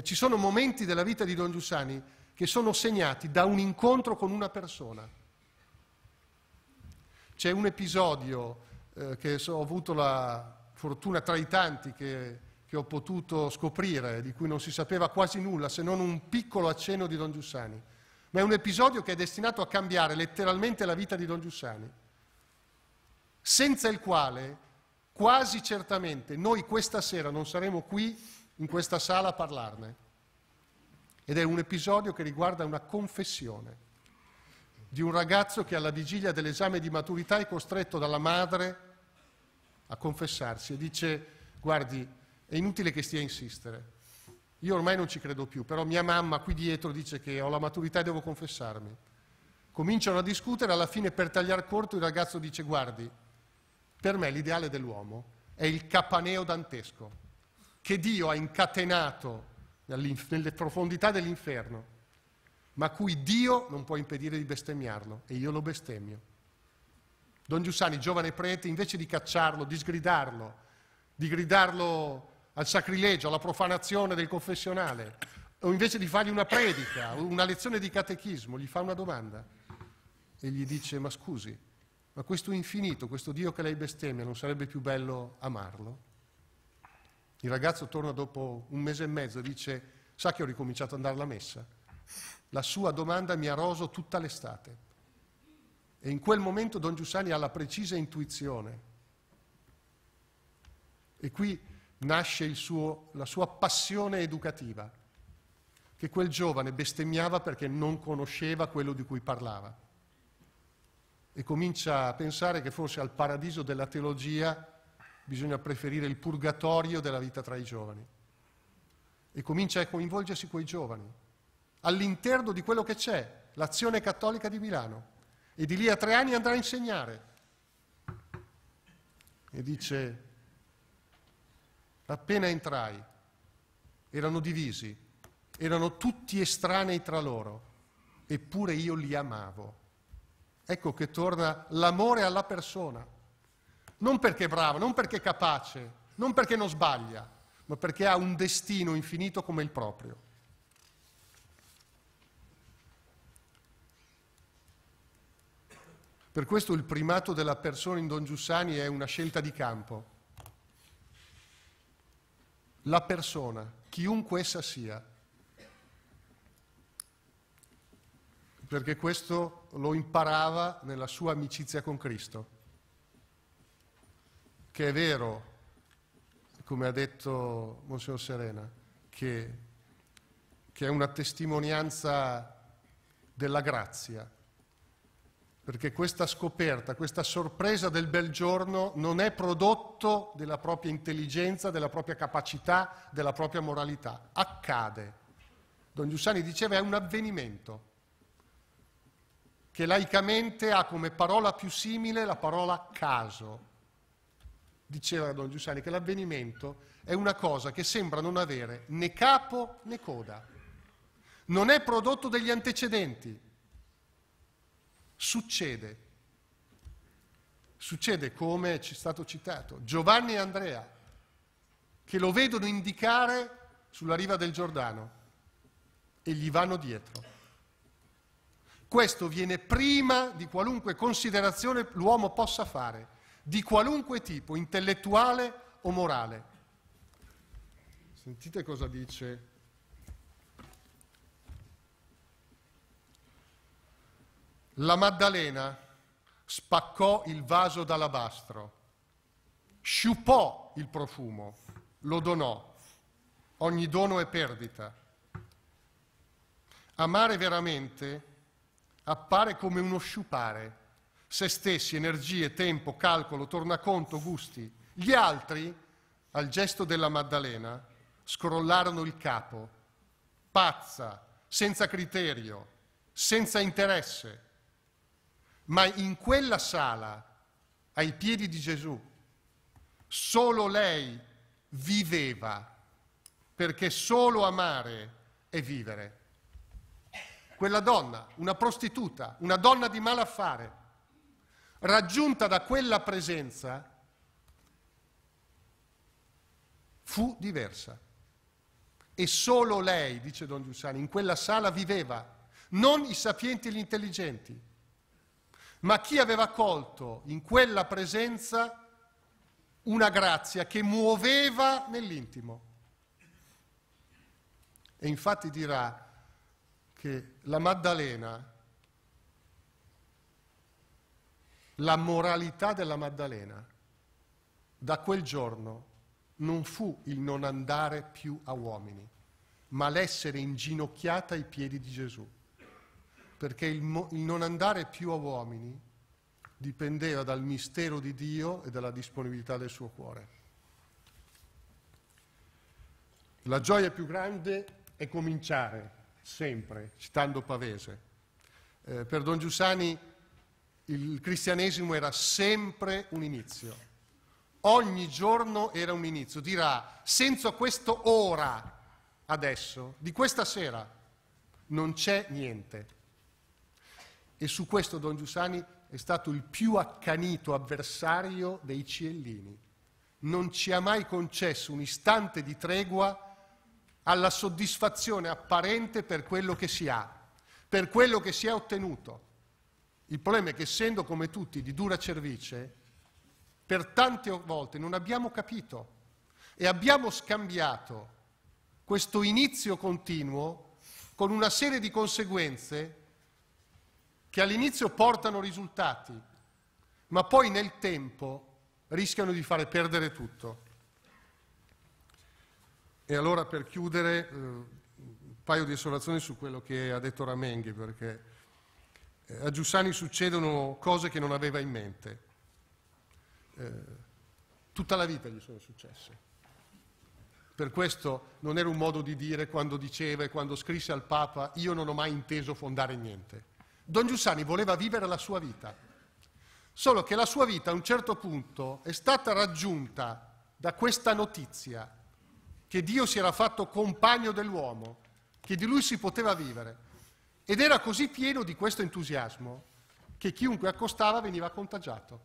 Ci sono momenti della vita di Don Giussani che sono segnati da un incontro con una persona. C'è un episodio che ho avuto la fortuna tra i tanti che ho potuto scoprire, di cui non si sapeva quasi nulla se non un piccolo accenno di Don Giussani, ma è un episodio che è destinato a cambiare letteralmente la vita di Don Giussani, senza il quale quasi certamente noi questa sera non saremo qui in questa sala a parlarne. Ed è un episodio che riguarda una confessione di un ragazzo che alla vigilia dell'esame di maturità è costretto dalla madre a confessarsi e dice: guardi, è inutile che stia a insistere, io ormai non ci credo più, però mia mamma qui dietro dice che ho la maturità e devo confessarmi. Cominciano a discutere, alla fine, per tagliar corto, il ragazzo dice: guardi, per me l'ideale dell'uomo è il capaneo dantesco che Dio ha incatenato nelle profondità dell'inferno, ma a cui Dio non può impedire di bestemmiarlo, e io lo bestemmio. Don Giussani, giovane prete, invece di cacciarlo, di sgridarlo, di gridarlo al sacrilegio, alla profanazione del confessionale, o invece di fargli una predica, una lezione di catechismo, gli fa una domanda e gli dice: ma scusi, ma questo infinito, questo Dio che lei bestemmia, non sarebbe più bello amarlo? Il ragazzo torna dopo un mese e mezzo e dice: sa che ho ricominciato ad andare alla messa? La sua domanda mi ha roso tutta l'estate. E in quel momento Don Giussani ha la precisa intuizione. E qui nasce la sua passione educativa, che quel giovane bestemmiava perché non conosceva quello di cui parlava. E comincia a pensare che forse al paradiso della teologia bisogna preferire il purgatorio della vita tra i giovani. E comincia a coinvolgersi coi giovani, all'interno di quello che c'è, l'Azione Cattolica di Milano. E di lì a 3 anni andrà a insegnare. E dice: appena entrai, erano divisi, erano tutti estranei tra loro, eppure io li amavo. Ecco che torna l'amore alla persona. Non perché è brava, non perché è capace, non perché non sbaglia, ma perché ha un destino infinito come il proprio. Per questo il primato della persona in Don Giussani è una scelta di campo. La persona, chiunque essa sia. Perché questo lo imparava nella sua amicizia con Cristo. Che è vero, come ha detto Monsignor Serena, che è una testimonianza della grazia, perché questa scoperta, questa sorpresa del bel giorno non è prodotto della propria intelligenza, della propria capacità, della propria moralità. Accade. Don Giussani diceva è un avvenimento che laicamente ha come parola più simile la parola caso. Diceva Don Giussani che l'avvenimento è una cosa che sembra non avere né capo né coda. Non è prodotto degli antecedenti. Succede come ci è stato citato, Giovanni e Andrea, che lo vedono indicare sulla riva del Giordano e gli vanno dietro. Questo viene prima di qualunque considerazione l'uomo possa fare, di qualunque tipo, intellettuale o morale. Sentite cosa dice la Maddalena. Spaccò il vaso d'alabastro, sciupò il profumo, lo donò. Ogni dono è perdita. Amare veramente appare come uno sciupare se stessi, energie, tempo, calcolo, tornaconto, gusti. Gli altri, al gesto della Maddalena, scrollarono il capo, pazza, senza criterio, senza interesse. Ma in quella sala, ai piedi di Gesù, solo lei viveva, perché solo amare è vivere. Quella donna, una prostituta, una donna di malaffare, raggiunta da quella presenza, fu diversa. E solo lei, dice Don Giussani, in quella sala viveva, non i sapienti e gli intelligenti, ma chi aveva colto in quella presenza una grazia che muoveva nell'intimo. E infatti dirà che la Maddalena, la moralità della Maddalena, da quel giorno non fu il non andare più a uomini, ma l'essere inginocchiata ai piedi di Gesù. Perché il non andare più a uomini dipendeva dal mistero di Dio e dalla disponibilità del suo cuore. La gioia più grande è cominciare, sempre, citando Pavese. Per Don Giussani il cristianesimo era sempre un inizio. Ogni giorno era un inizio. Dirà, senza questo ora, adesso, di questa sera, non c'è niente. E su questo Don Giussani è stato il più accanito avversario dei ciellini. Non ci ha mai concesso un istante di tregua alla soddisfazione apparente per quello che si ha, per quello che si è ottenuto. Il problema è che, essendo come tutti di dura cervice, per tante volte non abbiamo capito e abbiamo scambiato questo inizio continuo con una serie di conseguenze che all'inizio portano risultati, ma poi nel tempo rischiano di fare perdere tutto. E allora, per chiudere, un paio di osservazioni su quello che ha detto Ramenghi, perché a Giussani succedono cose che non aveva in mente. Tutta la vita gli sono successe. Per questo non era un modo di dire quando diceva e quando scrisse al Papa: io non ho mai inteso fondare niente. Don Giussani voleva vivere la sua vita, solo che la sua vita a un certo punto è stata raggiunta da questa notizia che Dio si era fatto compagno dell'uomo, che di lui si poteva vivere, ed era così pieno di questo entusiasmo che chiunque accostava veniva contagiato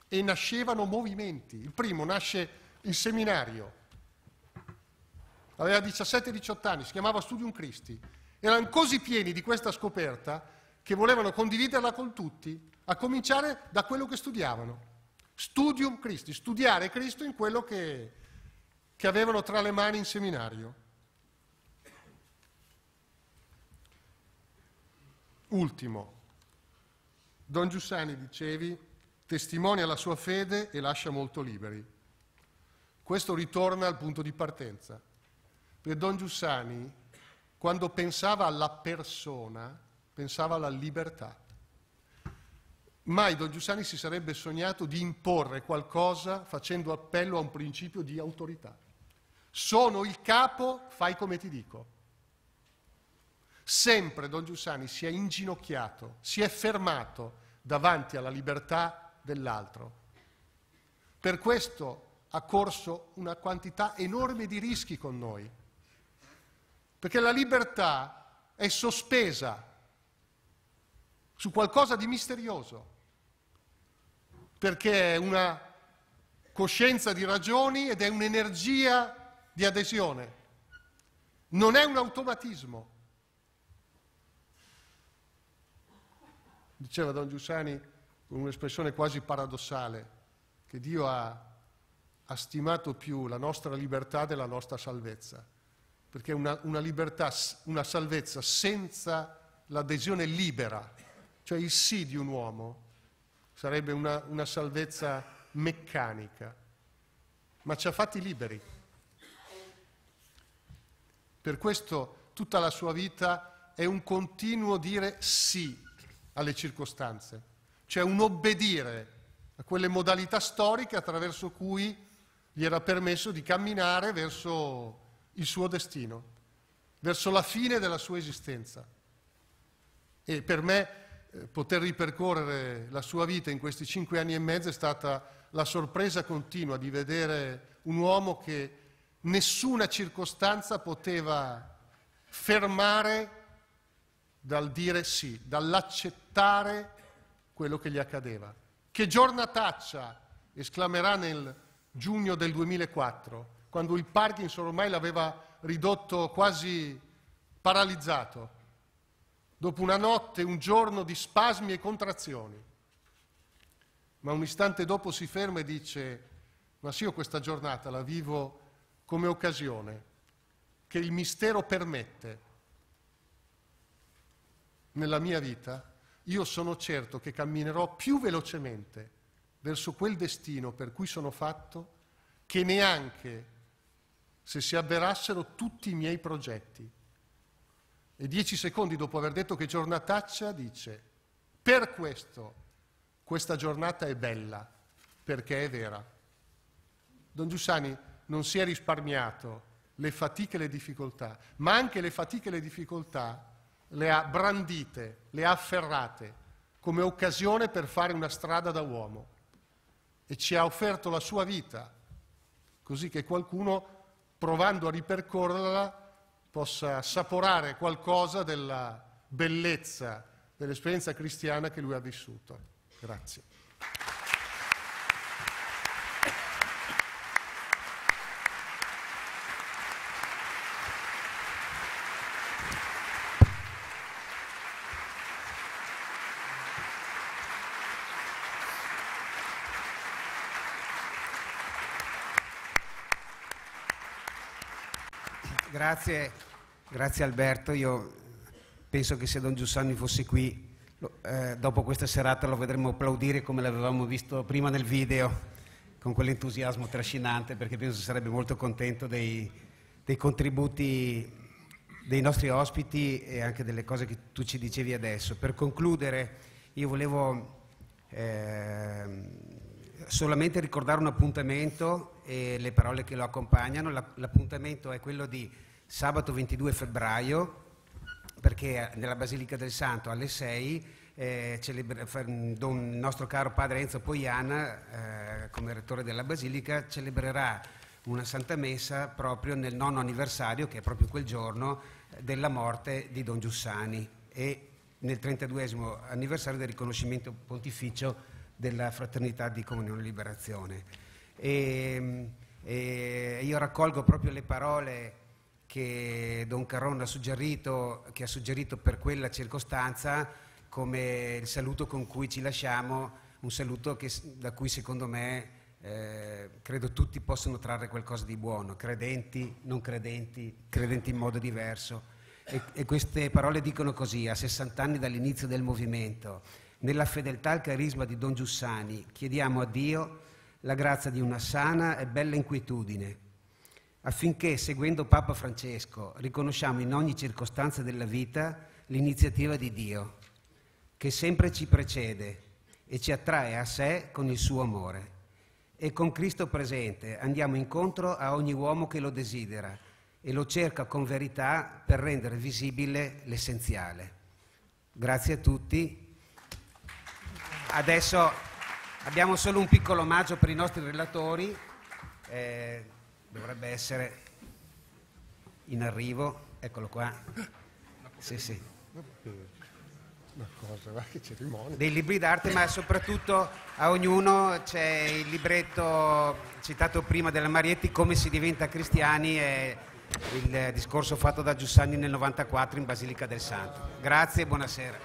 e nascevano movimenti. Il primo nasce il seminario, aveva 17-18 anni, si chiamava Studium Christi. Erano così pieni di questa scoperta che volevano condividerla con tutti, a cominciare da quello che studiavano. Studium Christi, studiare Cristo in quello che avevano tra le mani in seminario. Ultimo, Don Giussani, dicevi, testimonia la sua fede e lascia molto liberi. Questo ritorna al punto di partenza. Per Don Giussani, quando pensava alla persona, pensava alla libertà. mai Don Giussani si sarebbe sognato di imporre qualcosa facendo appello a un principio di autorità. Sono il capo, fai come ti dico. Sempre Don Giussani si è inginocchiato, si è fermato davanti alla libertà dell'altro. Per questo ha corso una quantità enorme di rischi con noi, perché la libertà è sospesa su qualcosa di misterioso, perché è una coscienza di ragioni ed è un'energia di adesione, non è un automatismo. Diceva Don Giussani con un'espressione quasi paradossale che Dio ha stimato più la nostra libertà della nostra salvezza, perché una libertà, una salvezza senza l'adesione libera, cioè il sì di un uomo, sarebbe una salvezza meccanica, ma ci ha fatti liberi. Per questo tutta la sua vita è un continuo dire sì alle circostanze, cioè un obbedire a quelle modalità storiche attraverso cui gli era permesso di camminare verso il suo destino, verso la fine della sua esistenza. E per me poter ripercorrere la sua vita in questi 5 anni e mezzo è stata la sorpresa continua di vedere un uomo che nessuna circostanza poteva fermare dal dire sì, dall'accettare quello che gli accadeva. Che giornataccia, esclamerà nel giugno del 2004, quando il Parkinson ormai l'aveva ridotto quasi paralizzato, dopo una notte, un giorno di spasmi e contrazioni. Ma un istante dopo si ferma e dice: ma sì, io questa giornata la vivo come occasione che il mistero permette. Nella mia vita io sono certo che camminerò più velocemente verso quel destino per cui sono fatto che neanche se si avverassero tutti i miei progetti. E 10 secondi dopo aver detto che giornataccia dice: per questo questa giornata è bella, perché è vera. Don Giussani non si è risparmiato le fatiche e le difficoltà, ma anche le fatiche e le difficoltà le ha brandite, le ha afferrate come occasione per fare una strada da uomo, e ci ha offerto la sua vita, così che qualcuno, provando a ripercorrerla, possa assaporare qualcosa della bellezza dell'esperienza cristiana che lui ha vissuto. Grazie. Grazie Alberto. Io penso che se Don Giussani fosse qui, dopo questa serata lo vedremmo applaudire come l'avevamo visto prima nel video, con quell'entusiasmo trascinante, perché penso sarebbe molto contento dei contributi dei nostri ospiti e anche delle cose che tu ci dicevi adesso. Per concludere, io volevo solamente ricordare un appuntamento e le parole che lo accompagnano. L'appuntamento è quello di sabato 22 febbraio, perché nella Basilica del Santo alle 6 il nostro caro padre Enzo Poiana, come rettore della Basilica, celebrerà una Santa Messa proprio nel 9° anniversario, che è proprio quel giorno, della morte di Don Giussani, e nel 32° anniversario del riconoscimento pontificio della Fraternità di Comunione e Liberazione. E io raccolgo proprio le parole che Don Carron ha suggerito per quella circostanza, come il saluto con cui ci lasciamo, un saluto da cui secondo me credo tutti possono trarre qualcosa di buono, credenti, non credenti, credenti in modo diverso. E queste parole dicono così: a 60 anni dall'inizio del movimento, nella fedeltà al carisma di Don Giussani, chiediamo a Dio la grazia di una sana e bella inquietudine, affinché, seguendo Papa Francesco, riconosciamo in ogni circostanza della vita l'iniziativa di Dio, che sempre ci precede e ci attrae a sé con il suo amore. E con Cristo presente andiamo incontro a ogni uomo che lo desidera e lo cerca con verità per rendere visibile l'essenziale. Grazie a tutti. Adesso abbiamo solo un piccolo omaggio per i nostri relatori, dovrebbe essere in arrivo, eccolo qua. Sì. Una cosa, va, che cerimonia. Dei libri d'arte, ma soprattutto a ognuno c'è il libretto citato prima della Marietti, Come si diventa cristiani, e il discorso fatto da Giussani nel 94 in Basilica del Santo. Grazie e buonasera.